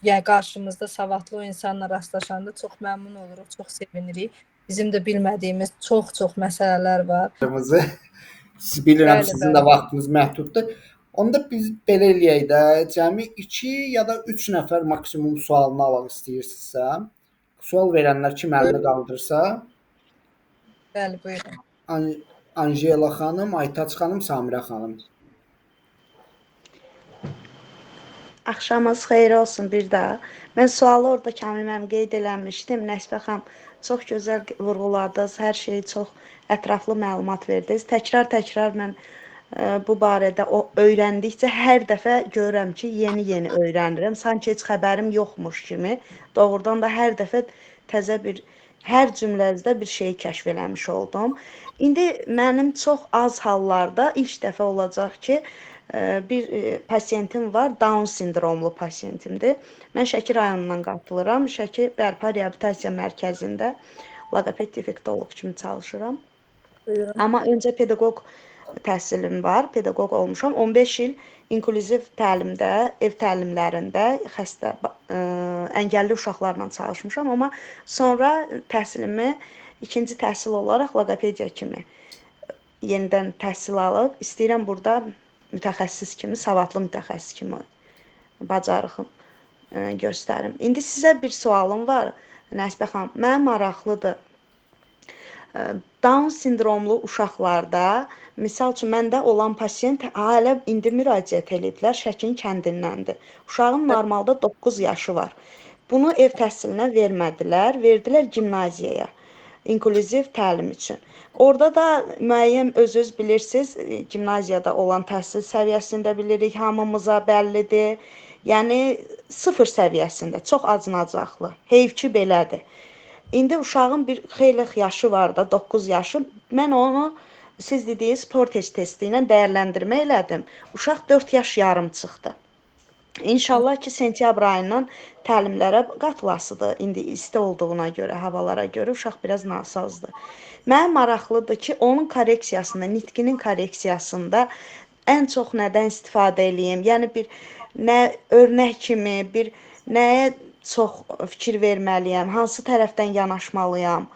yəni qarşımızda savadlı o insanla rastlaşanda çox məmnun oluruq, çox sevinirik. Bizim də bilmədiyimiz çox-çox məsələlər var. Bilirəm, sizin də vaxtınız məhduddur. Onda biz belə eləyək də, cəmi 2 ya da 3 nəfər maksimum sualını almaq istəyirsinizsə, sual verənlər kim əlini qaldırsa. Bəli, buyurun. Anjela xanım, Aytaç xanım, Samirə xanım. Axşamınız xeyir olsun bir daha. Mən sualı orada Kamil müəllim qeyd eləmişdim. Nəsbə xanım çox gözəl vurğuladınız. Hər şeyi çox ətraflı məlumat verdiniz. Təkrar mən bu barədə öyrəndikcə hər dəfə görürəm ki, yeni öyrənirəm. Sanki heç xəbərim yoxmuş kimi. Doğrudan da hər dəfə təzə bir hər cümlənizdə bir şeyi kəşf eləmiş oldum. İndi mənim çox az hallarda ilk dəfə olacaq ki, bir pasiyentim var, Down sindromlu pasiyentimdir. Mən Şəki rayonundan qatılıram. Şəki Bərpa Reabilitasiya Mərkəzində loqoped defektoloq kimi çalışıram. Buyurun. Amma öncə pedaqoq təhsilim var, pedaqoq olmuşam. 15 il inklüziv təlimdə, ev təlimlərində xəstə əngəlli uşaqlarla çalışmışam, amma sonra təhsilimi ikinci təhsil olaraq loqopediya kimi yenidən təhsil alıb istəyirəm burada mütəxəssis kimi, savadlı mütəxəssis kimi bacarığım göstərim. İndi sizə bir sualım var, Nəsbə xanım. Mənə maraqlıdır. Down sindromlu uşaqlarda, misal üçün məndə olan pasiyent hələ indi müraciət ediblər, Şəkin kəndindəndir. Uşağın normalda 9 yaşı var. Bunu ev təhsilinə vermədilər, verdilər gimnaziyaya, inklüziv təlim üçün. Orada da müəyyən özünüz bilirsiniz, gimnaziyada olan təhsil səviyyəsində bilirik, hamımıza bəllidir. Yəni sıfır səviyyəsində, çox acınacaqlı. Heyf ki belədir. İndi uşağın bir xeyli yaşı var da, 9 yaşı. Mən onu siz dediyiniz Portage testi ilə dəyərləndirmə elədim. Uşaq 4 yaş yarım çıxdı. İnşallah ki, sentyabr ayından təlimlərə qatılasıdır. İndi isti olduğuna görə, havalara görə uşaq biraz nasazdır. Mənə maraqlıdır ki, onun korreksiyasında, nitqinin korreksiyasında ən çox nədən istifadə eləyim? Yəni bir nə örnək kimi, bir nəyə çox fikir verməliyəm, hansı tərəfdən yanaşmalıyam?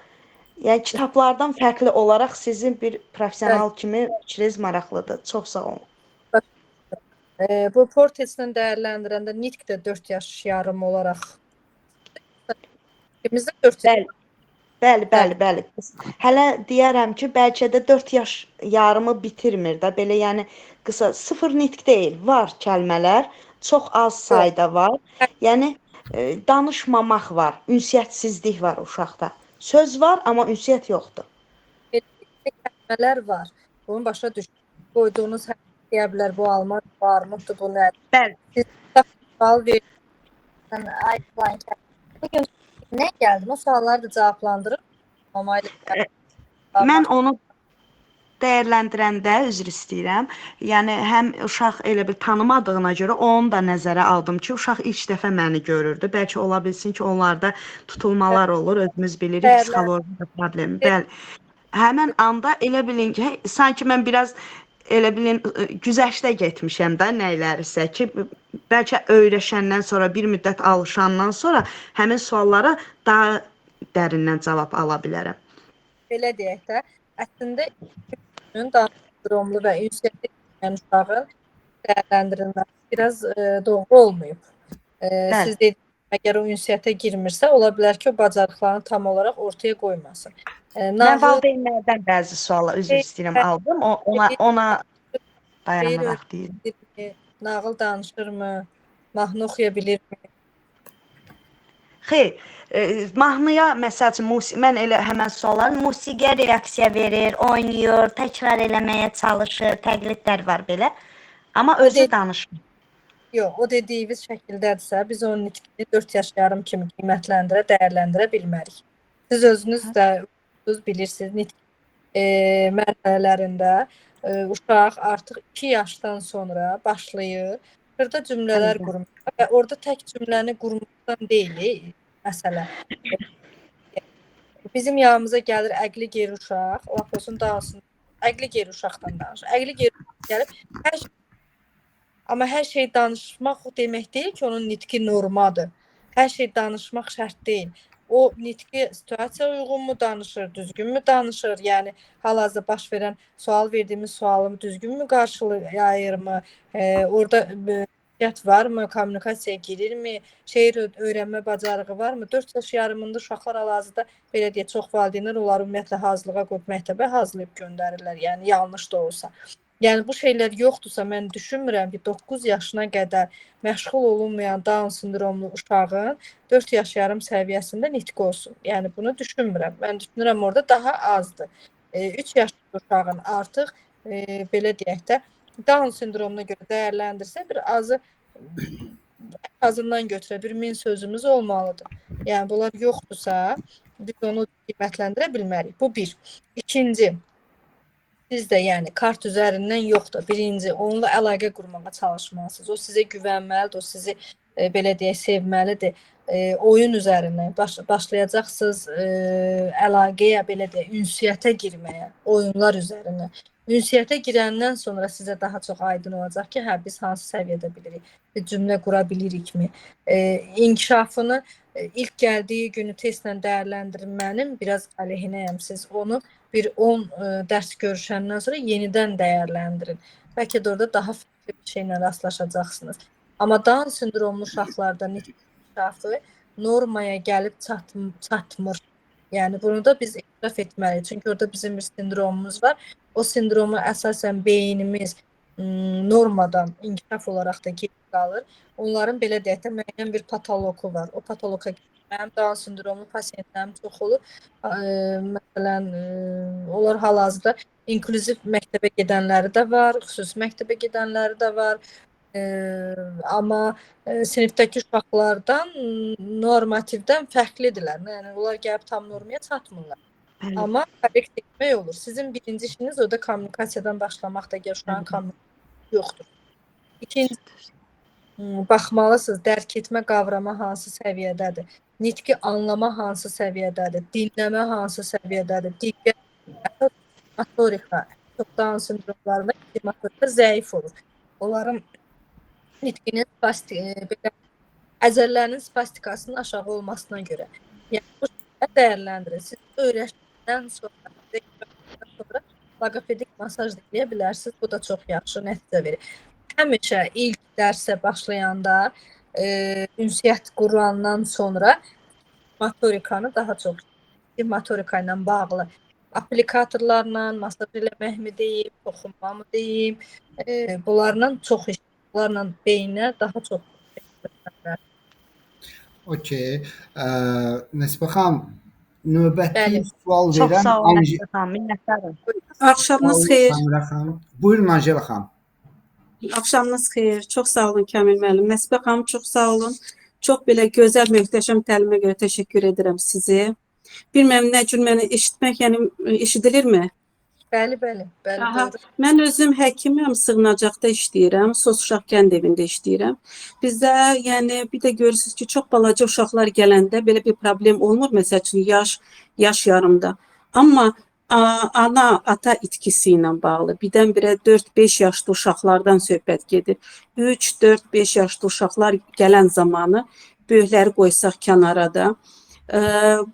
Yəni kitablardan fərqli olaraq sizin bir professional kimi fikriniz maraqlıdır. Çox sağ olun. Bu Portage-lə dəyərləndirəndə nitq də 4 yaş yarım olaraq bizdə 4 yaş. Bəli. Hələ deyərəm ki, bəlkə də 4 yaş yarımı bitirmir də. Belə yəni qısa sıfır nitq deyil. Var kəlmələr, çox az sayda var. Yəni danışmamaq var, ünsiyyətsizlik var uşaqda. Söz var, amma ünsiyyət yoxdur. Kəlmələr var. Bunu başa düşün. Qoyduğunuz hər deyə bilər, bu alma varmıdır, bu nədir? Bəli. Siz sual verin. Bugün nə gəldi? O sualları da cavablandırır. Mən onu dəyərləndirəndə üzr istəyirəm. Yəni həm uşaq elə bir tanımadığına görə onu da nəzərə aldım ki, uşaq ilk dəfə məni görürdü. Bəlkə ola bilsin ki, onlarda tutulmalar olur, özümüz bilirik, psixoloji problem. Bəli. Həmin anda elə bilin ki, sanki mən biraz elə bilin güzəştə getmişəm də nəylərisə ki, bəlkə öyrəşəndən sonra, bir müddət alışandan sonra həmin suallara daha dərindən cavab ala bilərəm. Belə deyək də, əslində Down sindromlu və ünsiyyətli uşağın dəyərləndirilməsi biraz doğru olmayıb. Siz dediniz, əgər o ünsiyyətə girmirsə, ola bilər ki, o bacarıqlarını tam olaraq ortaya qoymasın. Mən valideynlərdən bəzi suallar üzr istəyirəm aldım. Ona dayanaraq deyirəm. Nağıl danışırmı? Mahnı oxuya bilirmi? Xeyr, mahnıya məsəl üçün mən elə həmən suallar musiqiyə reaksiya verir, oynayır, təkrar eləməyə çalışır, təqlidlər var belə. Amma özü danışmır. Yox, o dediyiniz şəkildədirsə, biz onun nitqini 4 yaş yarım kimi qiymətləndirə, dəyərləndirə bilmərik. Siz özünüz də bilirsiniz, nitq mərhələlərində uşaq artıq 2 yaşdan sonra başlayır xırda cümlələr qurmağa və orada tək cümləni qurmaqdan deyil məsələ. Bizim yanımıza gəlir əqli geri uşaq, lap olsun dansın, əqli geri uşaqdan danışır. Əqli geri uşaq gəlib, amma hər şey danışmaq demək deyil ki, onun nitqi normadır. Hər şey danışmaq şərt deyil. O nitqi situasiya uyğunmu danışır, düzgünmü danışır? Yəni hal-hazırda baş verən sual verdiyimiz sualımı düzgünmü qarşılayırmı? Orada niyyət varmı? Kommunikasiyaya girirmi? Şeir öyrənmə bacarığı varmı? 4 yaş yarımında uşaqlar hal-hazırda belə deyə çox valideynlər onları ümumiyyətlə hazırlığa qoyub məktəbə hazırlayıb göndərirlər. Yəni yanlış da olsa. Yəni bu şeylər yoxdursa, mən düşünmürəm ki, 9 yaşına qədər məşğul olunmayan Down sindromlu uşağın 4 yaş yarım səviyyəsində nitqi olsun. Yəni bunu düşünmürəm. Mən düşünürəm orada daha azdır. 3 yaşlı uşağın artıq belə deyək də Down sindromuna görə dəyərləndirsə bir azı azından götürə bir 1000 sözümüz olmalıdır. Yəni bunlar yoxdursa biz onu qiymətləndirə bilmərik. Bu bir. İkinci, siz də yəni kart üzərindən yox da birinci onunla əlaqə qurmağa çalışmalısınız. O sizə güvənməlidir, o sizi belə deyək sevməlidir. Oyun üzərindən başlayacaqsınız əlaqəyə, belə deyək, ünsiyyətə girməyə, oyunlar üzərindən. Ünsiyyətə girəndən sonra sizə daha çox aydın olacaq ki, hə biz hansı səviyyədə bilirik, bir cümlə qura bilirikmi? İnkişafını ilk gəldiyi günü testlə dəyərləndirmənin biraz əleyhinəyəm. Siz onu bir 10 dərs görüşəndən sonra yenidən dəyərləndirin. Bəlkə də orada daha fərqli bir şeylə rastlaşacaqsınız. Amma Down sindromlu uşaqlarda inkişafı normaya gəlib çatmır. Yəni bunu da biz etiraf etməliyik. Çünki orada bizim bir sindromumuz var. O sindromu əsasən beynimiz normadan inkişaf olaraq da geri qalır. Onların belə deyək də müəyyən bir patoloqu var. O patoloqa mənim Down sindromlu pasientlərim çox olur. Məsələn, onlar hal-hazırda inklüziv məktəbə gedənləri də var, xüsusi məktəbə gedənləri də var. Amma sinifdəki uşaqlardan normativdən fərqlidirlər. Yəni onlar gəlib tam normaya çatmırlar. Amma korrekt etmək olur. Sizin birinci işiniz orada kommunikasiyadan başlamaq da uşağın kommunikasiyası yoxdur. İkinci, baxmalısınız, dərk etmə qavramı hansı səviyyədədir, nitqi anlama hansı səviyyədədir, dinləmə hansı səviyyədədir, diqqət, motorika, Down sindromlarında motorika zəif olur. Onların nitqinin belə əzələlərinin spastikasının aşağı olmasına görə. Yəni bu şeyləri dəyərləndirin. Siz öyrəşdikdən sonra loqopedik masaj eləyə bilərsiniz. Bu da çox yaxşı nəticə verir. Həmişə ilk dərsə başlayanda ünsiyyət qurandan sonra motorikanı daha çox motorika ilə bağlı aplikatorlarla masaj eləməkmi deyim, toxunmamı deyim, bunlarla çox iş, bunlarla beyninə daha çox. Okey. Nəsibə xanım, növbəti Bəli. sual Çox verən sağ olun Nəsibə xanım, minnətdaram. Axşamınız xeyir. Samira xanım. Buyurun Anjela xanım. Axşamınız xeyir. Çox sağ olun Kamil müəllim. Nəsibə xanım çox sağ olun. Çox belə gözəl, möhtəşəm təlimə görə təşəkkür edirəm sizi. Bilmirəm nə cür məni eşitmək, yəni eşidilirmi? Bəli, bəli, bəli. Aha, mən özüm həkiməm, sığınacaqda işləyirəm, Sos uşaq kənd evində işləyirəm. Bizdə, yəni bir də görürsüz ki, çox balaca uşaqlar gələndə belə bir problem olmur, məsəl üçün yaş yarımda. Amma ana, ata itkisi ilə bağlı. Birdən-birə 4-5 yaşlı uşaqlardan söhbət gedir. 3-4-5 yaşlı uşaqlar gələn zamanı böyükləri qoysaq kənarada.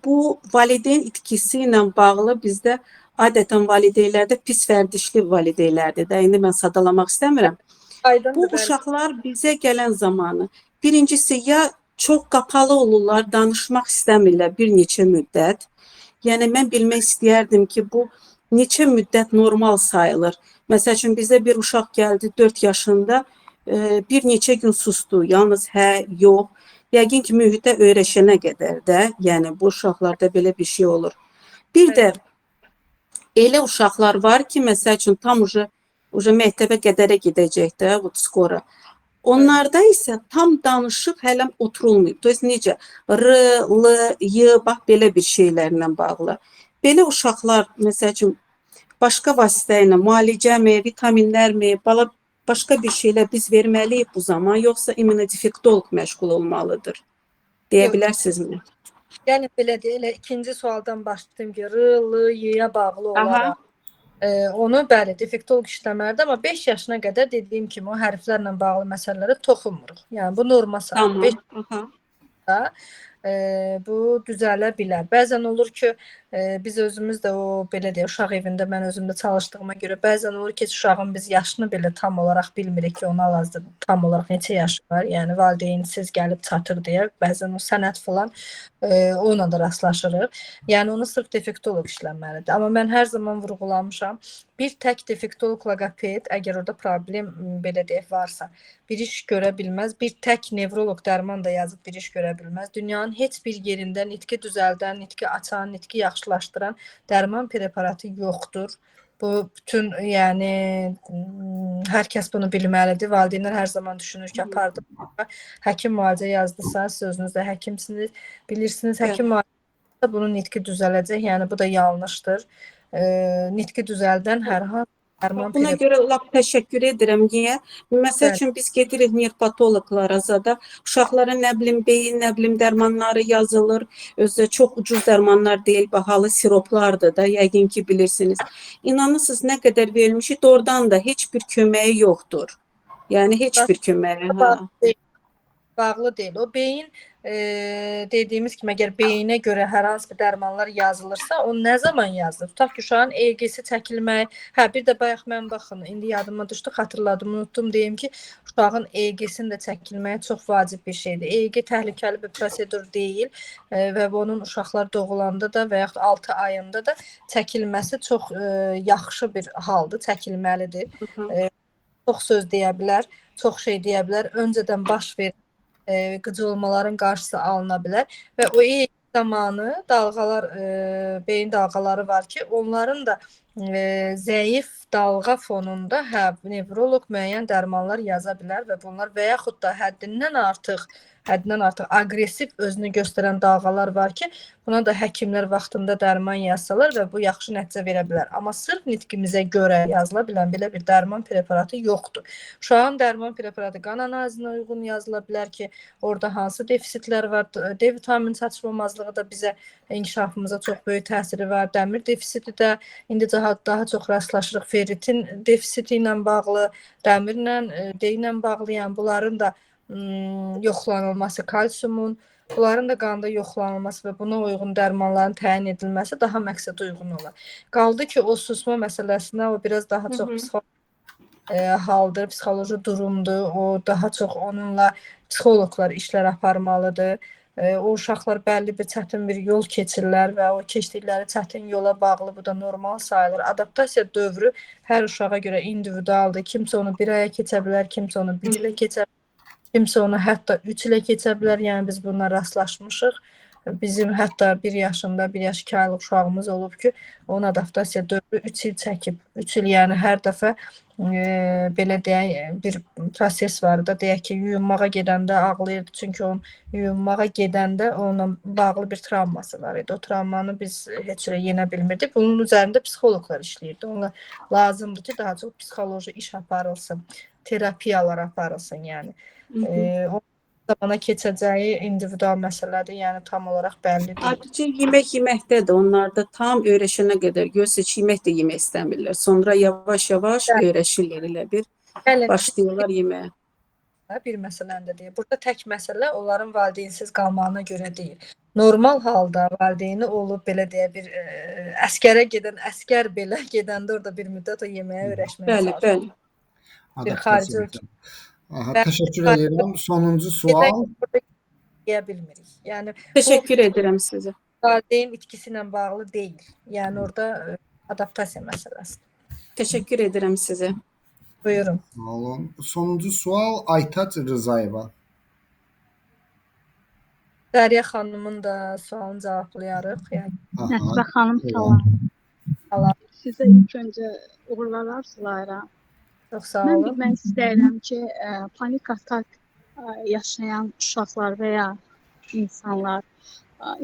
Bu valideyn itkisi ilə bağlı bizdə adətən valideynlərdə pis vərdişli valideynlərdir də. İndi mən sadalamaq istəmirəm. Bu uşaqlar bizə gələn zamanı birincisi ya çox qapalı olurlar, danışmaq istəmirlər bir neçə müddət. Yəni mən bilmək istəyərdim ki, bu neçə müddət normal sayılır. Məsəl üçün bizdə bir uşaq gəldi 4 yaşında, bir neçə gün sustu. Yalnız hə, yox. Yəqin ki, mühitə öyrəşənə qədər də, yəni bu uşaqlarda belə bir şey olur. Bir də elə uşaqlar var ki, məsəl üçün tam məktəbə qədərə gedəcək də, skora. Onlarda isə tam danışıq hələm oturulmayıb. To есть necə? R, L, Y, bax belə bir şeylərlə bağlı. Belə uşaqlar, məsəl üçün, başqa vasitə ilə müalicəmi, vitaminlərmi, başqa bir şeylə biz verməliyik bu zaman, yoxsa immunodefektolog məşğul olmalıdır? Deyə bilərsinizmi? Yəni belə deyək, elə ikinci sualdan başlaydım ki, R, L, Y-yə bağlı olaraq. Onu bəli, defektolog işləməlidir, amma 5 yaşına qədər dediyim kimi o hərflərlə bağlı məsələlərə toxunmuruq. Yəni bu norma sayılır. Tamam. Bu düzələ bilər. Bəzən olur ki, biz özümüz də o belə deyə uşaq evində mən özüm də çalışdığıma görə bəzən olur ki, uşağın biz yaşını belə tam olaraq bilmirik ki, onun hal-hazırda tam olaraq neçə yaşı var. Yəni valideynsiz gəlib çatır deyə bəzən o sənəd falan onunla da rastlaşırıq. Yəni onu sırf defektoloq işləməlidir. Amma mən hər zaman vurğulamışam, bir tək defektoloq loqoped, əgər orada problem belə deyək varsa, bir iş görə bilməz. Bir tək nevroloq dərman da yazıb bir iş görə bilməz. Dünyanın heç bir yerində nitqi düzəldən, nitqi açan, nitqi yaxşılaşdıran dərman preparatı yoxdur. Bu bütün yəni hər kəs bunu bilməlidir. Valideynlər hər zaman düşünür ki, apardı. Həkim müalicə yazdısa, siz özünüz də həkimsiniz, bilirsiniz, həkim müalicə bunun nitqi düzələcək. Yəni bu da yanlışdır. Nitqi düzəldən hər hansı dərman Buna görə lap təşəkkür edirəm. Niyə? Məsəl üçün biz gedirik nevropatoloqlara zada, uşaqlara nə bilim beyin, nə bilim dərmanları yazılır. Özü çox ucuz dərmanlar deyil, bahalı siroplardır da, yəqin ki bilirsiniz. İnanırsınız nə qədər verilmişik, doğrudan da heç bir köməyi yoxdur. Yəni heç bir köməyi. Bağlı deyil. O beyin dediyimiz kimi əgər beyinə görə hər hansı bir dərmanlar yazılırsa, o nə zaman yazılır? Tutaq ki, uşağın EEG-si çəkilməyi. Bir də bayaq mən baxın, indi yadıma düşdü, xatırladım, unutdum deyim ki, uşağın EEG-sini də çəkilməyi çox vacib bir şeydir. EEG təhlükəli bir prosedur deyil və onun uşaqlar doğulanda da və yaxud 6 ayında da çəkilməsi çox yaxşı bir haldır, çəkilməlidir. Çox söz deyə bilər, çox şey deyə bilər. Öncədən baş verir. Qıcılmaların qarşısı alına bilər və o EEG zamanı dalğalar, beyin dalğaları var ki, onların da zəif dalğa fonunda nevroloq müəyyən dərmanlar yaza bilər və bunlar və yaxud da həddindən artıq aqressiv özünü göstərən dalğalar var ki, buna da həkimlər vaxtında dərman yazsalar və bu yaxşı nəticə verə bilər. Amma sırf nitqimizə görə yazıla bilən belə bir dərman preparatı yoxdur. Uşağın dərman preparatı qan analizinə uyğun yazıla bilər ki, orada hansı defisitlər var, D vitamin çatışmamazlığı da bizə inkişafımıza çox böyük təsiri var. Dəmir defisiti də indi daha çox rastlaşırıq. Ferritin defisiti ilə bağlı, dəmirlə, D ilə bağlı, yəni bunların da yoxlanılması, kalsiumun, bunların da qanda yoxlanılması və buna uyğun dərmanların təyin edilməsi daha məqsədə uyğun olar. Qaldı ki, o susma məsələsinə o biraz daha çox psixoloji haldır, psixoloji durumdur. O daha çox onunla psixoloqlar işlər aparmalıdır. O uşaqlar bəlli bir çətin bir yol keçirlər və o keçdikləri çətin yola bağlı bu da normal sayılır. Adaptasiya dövrü hər uşağa görə individualdır. Kimsə onu 1 aya keçə bilər, kimsə onu 1 ilə keçə bilər. Kimsə onu hətta 3 ilə keçə bilər, yəni biz bununla rastlaşmışıq. Bizim hətta 1 yaşında, 1 yaş 2 aylıq uşağımız olub ki, onun adaptasiya dövrü 3 il çəkib. 3 il yəni hər dəfə belə deyək, bir proses var da, deyək ki, yuyunmağa gedəndə ağlayırdı. Çünki onun yuyunmağa gedəndə onunla bağlı bir travması var idi. O travmanı biz heç cürə yenə bilmirdik. Bunun üzərində psixoloqlar işləyirdi. Ona lazımdır ki, daha çox psixoloji iş aparılsın, terapiyalar aparılsın, yəni. O zamana keçəcəyi individual məsələdir, yəni tam olaraq bəlli deyil. Ayrıca yemək yeməkdə də onlarda tam öyrəşənə qədər görsə yemək də yemək istəmirlər. Sonra yavaş-yavaş öyrəşirlər elə bir. Başlayırlar yeməyə. Bir məsələni də deyir. Burada tək məsələ onların valideynsiz qalmağına görə deyil. Normal halda valideyni olub belə deyə bir əskərə gedən, əskər belə gedəndə orada bir müddət o yeməyə öyrəşməyə çalışır. Bəli. Bir xarici ölkə. Təşəkkür edirəm. Sonuncu sual. Deyə bilmirik. Yəni Təşəkkür edirəm sizə. Valideyn itkisi ilə bağlı deyil. Yəni orada adaptasiya məsələsidir. Təşəkkür edirəm sizə. Buyurun. Sağ olun. Sonuncu sual Aytaç Rızayeva. Dəriyə xanımın da sualını cavablayarıq. Yəni Nəsbə xanım salam. Allah Sizə ilk öncə uğurlar arzulayıram. çox sağ Mən olun. bilmək istəyirəm ki, panik atak yaşayan uşaqlar və ya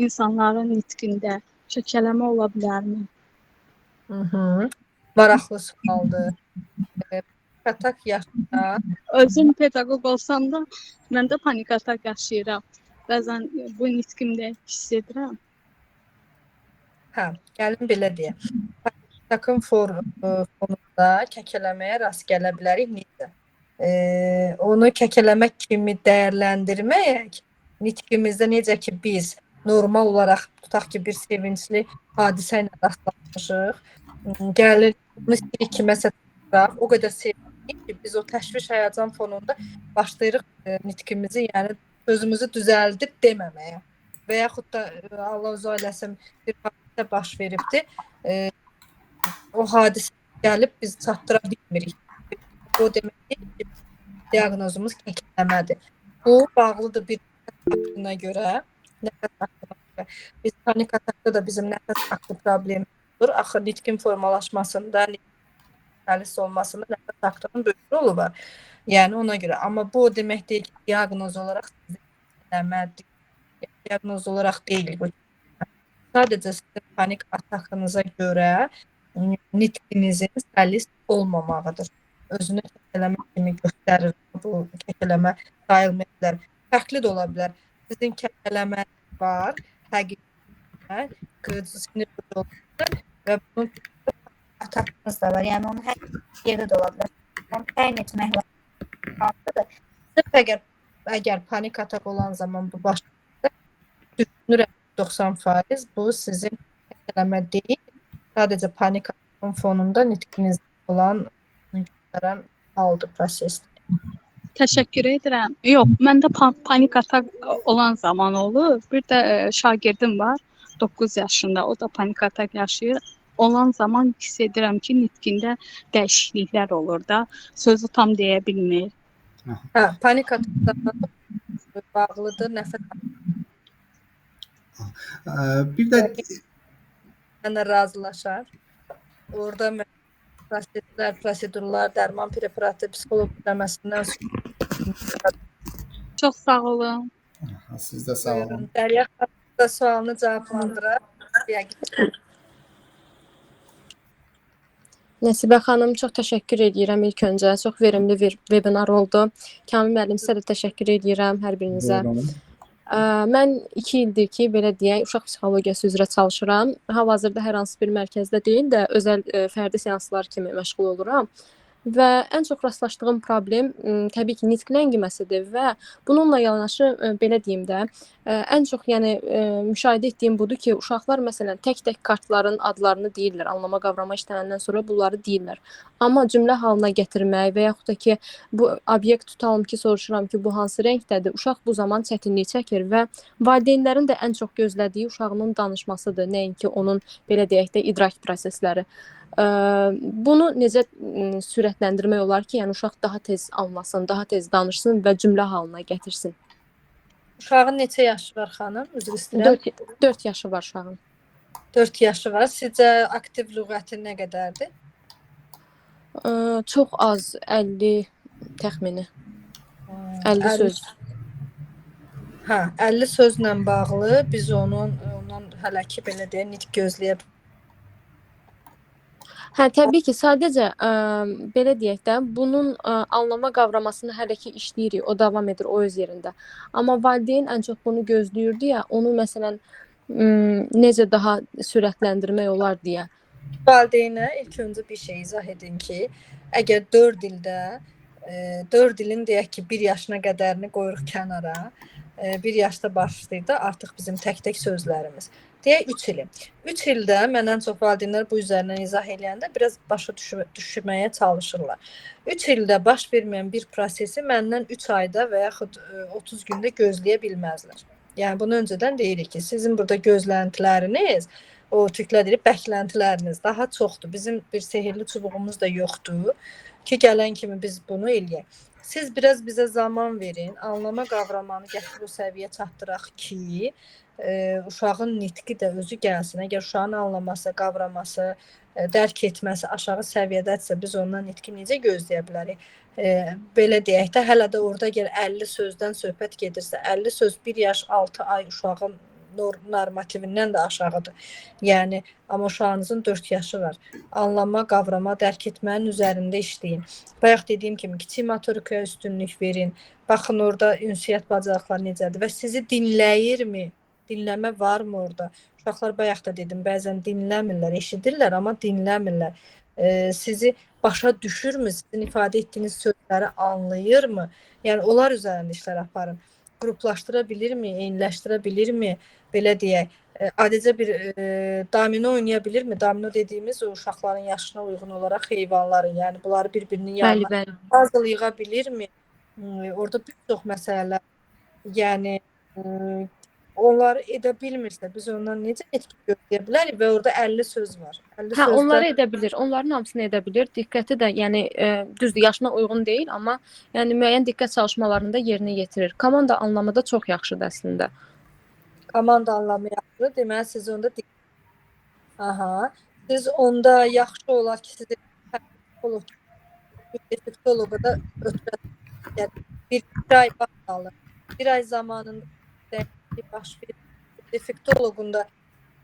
insanların nitqində şəkələmə ola bilərmi? Maraqlı sualdır. Atak yaşayan Özüm pedaqoq olsam da mən də panik atak yaşayıram. Bəzən bu nitqimdə hiss edirəm. Gəlin belə deyək. Atakın fonunda kəkələməyə rast gələ bilərik necə? Onu kəkələmək kimi dəyərləndirməyək, nitqimizdə necə ki biz normal olaraq tutaq ki bir sevincli hadisə ilə rastlaşmışıq. Gəlir bunu istəyirik kiməsə çatdıraq. O qədər sevincliyik ki biz o təşviş həyəcan fonunda başlayırıq nitqimizi, yəni sözümüzü düzəldib deməməyə. Və yaxud da Allah uzaq eləsin bir hadisə baş veribdi. O hadisə gəlib biz çatdıra bilmirik. O demək deyil ki, diaqnozumuz kəkələmədir. Bu bağlıdır bir haqqına görə, nəfəs haqqına görə. Biz panik atakda da bizim nəfəs haqqı problemi olur. Axı nitqin formalaşmasında, nitqin olmasında nəfəs haqqının böyük rolu var. Yəni ona görə. Amma bu o demək deyil ki, diaqnoz olaraq kəkələmədir. Diaqnoz olaraq deyil bu. Sadəcə sizin panik atakınıza görə nitqinizin səlis olmamağıdır. Özünü kəkələmə kimi göstərir. Bu kəkələmə sayılmaya bilər. Fərqli də ola bilər. Sizin kəkələməniz var, həqiqətən qırıcı sinir olmalıdır və bunun Atakınız da var. Yəni onu hər yerdə də ola bilər. Onu təyin etmək lazımdır. sırf əgər panik atak olan zaman bu başlayırsa, düşünürəm 90% bu sizin kəkələmə deyil, sadəcə panik atakın fonunda nitqinizdə olan göstərən haldır, prosesdir. Təşəkkür edirəm. Yox, məndə panik atak olan zaman olur. Bir də şagirdim var, 9 yaşında. O da panik atak yaşayır. Olan zaman hiss edirəm ki, nitqində dəyişikliklər olur da. Sözü tam deyə bilmir. Hə, panik atakla bağlıdır, nəfəs Bir də mənlə razılaşar. Orada prosedurlar, dərman preparatı, psixoloq ödəməsindən Çox sağ olun. siz də sağ olun. Dərya xanım da sualını cavablandırar. Nəsibə xanım, çox təşəkkür edirəm ilk öncə. Çox verimli bir webinar oldu. Kamil müəllim, sizə də təşəkkür edirəm hər birinizə. Buyurun. Mən 2 ildir ki, belə deyək, uşaq psixologiyası üzrə çalışıram. Hal-hazırda hər hansı bir mərkəzdə deyil də, özəl fərdi seanslar kimi məşğul oluram. Və ən çox rastlaşdığım problem təbii ki, nitq ləngiməsidir və bununla yanaşı belə deyim də, ən çox yəni müşahidə etdiyim budur ki, uşaqlar məsələn tək-tək kartların adlarını deyirlər, anlama qavrama işlənəndən sonra bunları deyirlər. Amma cümlə halına gətirmək və yaxud da ki, bu obyekt tutalım ki, soruşuram ki, bu hansı rəngdədir? Uşaq bu zaman çətinlik çəkir və valideynlərin də ən çox gözlədiyi uşağının danışmasıdır, nəinki onun belə deyək də idrak prosesləri. Bunu necə sürətləndirmək olar ki, yəni uşaq daha tez anlasın, daha tez danışsın və cümlə halına gətirsin? Uşağın neçə yaşı var xanım? Üzr istəyirəm. 4 yaşı var uşağın. 4 yaşı var. Sizcə aktiv lüğəti nə qədərdir? Çox az, 50 təxmini. 50 söz. Hə, 50 sözlə bağlı biz ondan hələ ki belə deyə nitq gözləyə bilərik. Hə, təbii ki, sadəcə belə deyək də, bunun anlama qavramasını hələ ki işləyirik, o davam edir o öz yerində. Amma valideyn ən çox bunu gözləyirdi ya, onu məsələn necə daha sürətləndirmək olar deyə. Valideynə ilk öncə bir şey izah edin ki, əgər 4 ildə 4 ilin deyək ki 1 yaşına qədərini qoyuruq kənara, 1 yaşda başlayır da artıq bizim tək-tək sözlərimiz. Deyək 3 ili. 3 ildə mən ən çox valideynlər bu üzərindən izah eləyəndə biraz başa düşməyə çalışırlar. 3 ildə baş verməyən bir prosesi məndən 3 ayda və yaxud 30 gündə gözləyə bilməzlər. Yəni bunu öncədən deyirik ki, sizin burada gözləntiləriniz, o tüklə deyib bəkləntiləriniz daha çoxdur. Bizim bir sehirli çubuğumuz da yoxdur ki, gələn kimi biz bunu eləyək. Siz biraz bizə zaman verin, anlama qavramanı gətirib o səviyyə çatdıraq ki, uşağın nitqi də özü gəlsin. Əgər uşağın anlaması, qavraması, dərk etməsi aşağı səviyyədədirsə, biz ondan nitqi necə gözləyə bilərik? Belə deyək də, hələ də orada gəl 50 sözdən söhbət gedirsə, 50 söz 1 yaş 6 ay uşağın normativindən də aşağıdır. Yəni, amma uşağınızın 4 yaşı var. Anlama, qavrama, dərk etmənin üzərində işləyin. Bayaq dediyim kimi, kiçik motorikaya üstünlük verin. Baxın, orada ünsiyyət bacarıqları necədir və sizi dinləyirmi? Dinləmə varmı orada? Uşaqlar bayaq da dedim, bəzən dinləmirlər, eşidirlər, amma dinləmirlər. Sizi başa düşürmü? Sizin ifadə etdiyiniz sözləri anlayırmı? Yəni, onlar üzərində işlər aparın. qruplaşdıra bilirmi, eyniləşdirə bilirmi, belə deyək. Adicə bir domino oynaya bilirmi? Domino dediyimiz o uşaqların yaşına uyğun olaraq heyvanların, yəni bunları bir-birinin Bəli, yanına bəli. puzzle yığa bilirmi? Orada bir çox məsələlər, yəni onları edə bilmirsə, biz ondan necə etki gözləyə bilərik və orada 50 söz var. 50 Hə, sözdə onları edə bilir. Onların hamısını edə bilir. Diqqəti də, yəni düzdür, yaşına uyğun deyil, amma yəni müəyyən diqqət çalışmalarını da yerinə yetirir. Komanda anlamı da çox yaxşıdır əslində. komanda anlamı yaxşıdır. Deməli siz onda aha, siz onda yaxşı olar ki, siz defektoloqa da ötürəsiz. Bir ay vaxt alır. Bir ay zamanında baş verir. Defektoloqun da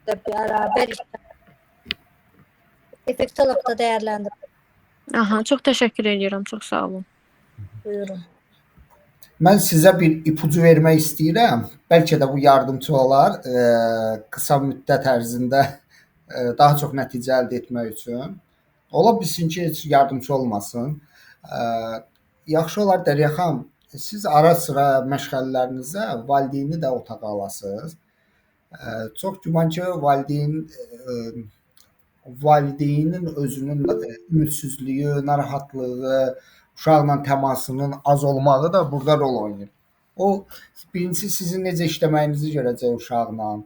bərabər Defektoloq da dəyərləndirir. Aha, çox təşəkkür edirəm. Çox sağ olun. buyurun. Mən sizə bir ipucu vermək istəyirəm. Bəlkə də bu yardımçı olar qısa müddət ərzində daha çox nəticə əldə etmək üçün. Ola bilsin ki, heç yardımçı olmasın. Yaxşı olar Dərya xanım, siz ara-sıra məşğələlərinizdə valideyni də otağa alasınız. Çox güman ki, valideynin özünün ümidsizliyi, narahatlığı, uşaqla təmasının az olmağı da burada rol oynayır. O birincisi sizin necə işləməyinizi görəcək uşaqla.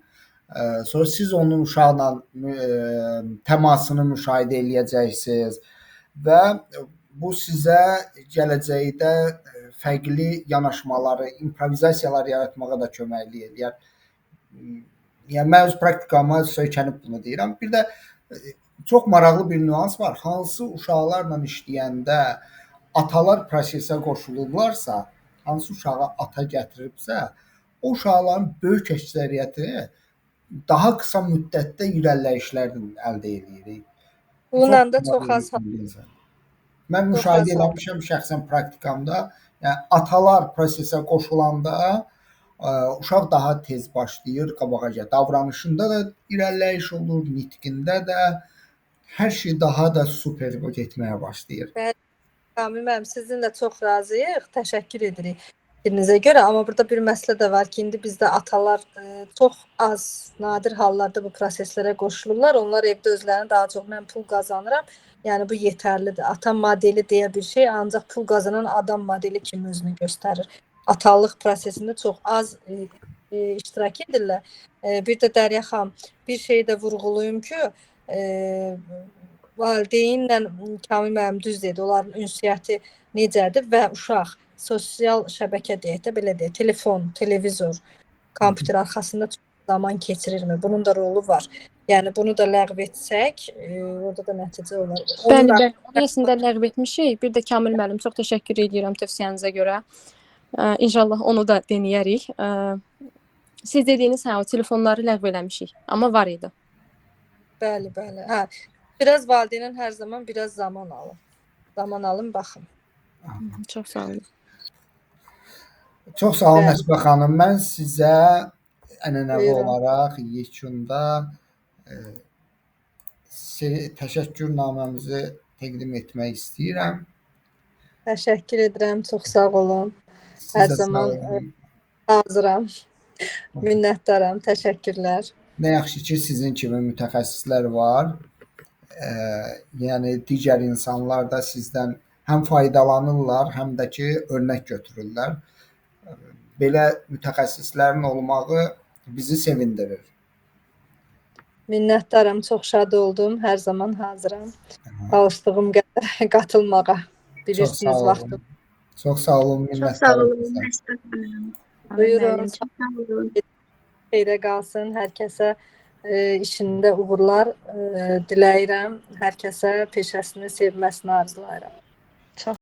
Sonra siz onun uşaqla təmasını müşahidə eləyəcəksiniz və bu sizə gələcəkdə fərqli yanaşmaları, improvizasiyalar yaratmağa da köməklik edir. Yəni mən öz praktikama söykənib bunu deyirəm. Bir də çox maraqlı bir nüans var. Hansı uşaqlarla işləyəndə atalar prosesə qoşulurlarsa, hansı uşağı ata gətiribsə, o uşaqların böyük əksəriyyəti daha qısa müddətdə irəliləyişlərdən əldə edirik. Bununla da çox az Mən müşahidə etmişəm şəxsən praktikamda. Yəni atalar prosesə qoşulanda uşaq daha tez başlayır qabağa gəlir. Davranışında da irəliləyiş olur, nitqində də hər şey daha da super getməyə başlayır. Kamil müəllim, sizinlə çox razıyıq. Təşəkkür edirik fikrinizə görə, amma burada bir məsələ də var ki, indi bizdə atalar çox az, nadir hallarda bu proseslərə qoşulurlar. Onlar evdə özlərini daha çox mən pul qazanıram. Yəni bu yetərlidir. Ata modeli deyə bir şey ancaq pul qazanan adam modeli kimi özünü göstərir. Atalıq prosesində çox az iştirak edirlər. Bir də Dərya xanım, bir şey də vurğulayım ki, valideynlə Kamil müəllim düz dedi, onların ünsiyyəti necədir və uşaq sosial şəbəkə deyək də belə deyək, telefon, televizor, kompüter arxasında çox zaman keçirirmi? Bunun da rolu var. Yəni bunu da ləğv etsək, orada da nəticə olar. Bəli, bəli. Onu əslində ləğv etmişik. Bir də Kamil müəllim, çox təşəkkür edirəm tövsiyənizə görə. İnşallah onu da denəyərik. Siz dediyiniz o telefonları ləğv eləmişik, amma var idi. Bəli, bəli. Hə, biraz valideynən hər zaman biraz zaman alın. Zaman alın, baxın. Çox sağ olun. Çox sağ olun Əsbə xanım. Mən sizə ənənəvi Buyurun. olaraq yekunda təşəkkürnaməmizi təqdim etmək istəyirəm. Təşəkkür edirəm, çox sağ olun. Hər Sizə zaman sağ olun. hazıram. Minnətdaram, təşəkkürlər. Nə yaxşı ki, sizin kimi mütəxəssislər var. Yəni digər insanlar da sizdən həm faydalanırlar, həm də ki, örnək götürürlər. Belə mütəxəssislərin olmağı bizi sevindirir. Minnətdaram, çox şad oldum. Hər zaman hazıram. Çalışdığım qədər qatılmağa. Bilirsiniz vaxtı. Çox sağ olun, minnətdaram. Buyurun. Xeyrə qalsın. Hər kəsə işində uğurlar diləyirəm. Hər kəsə peşəsini sevməsini arzulayıram.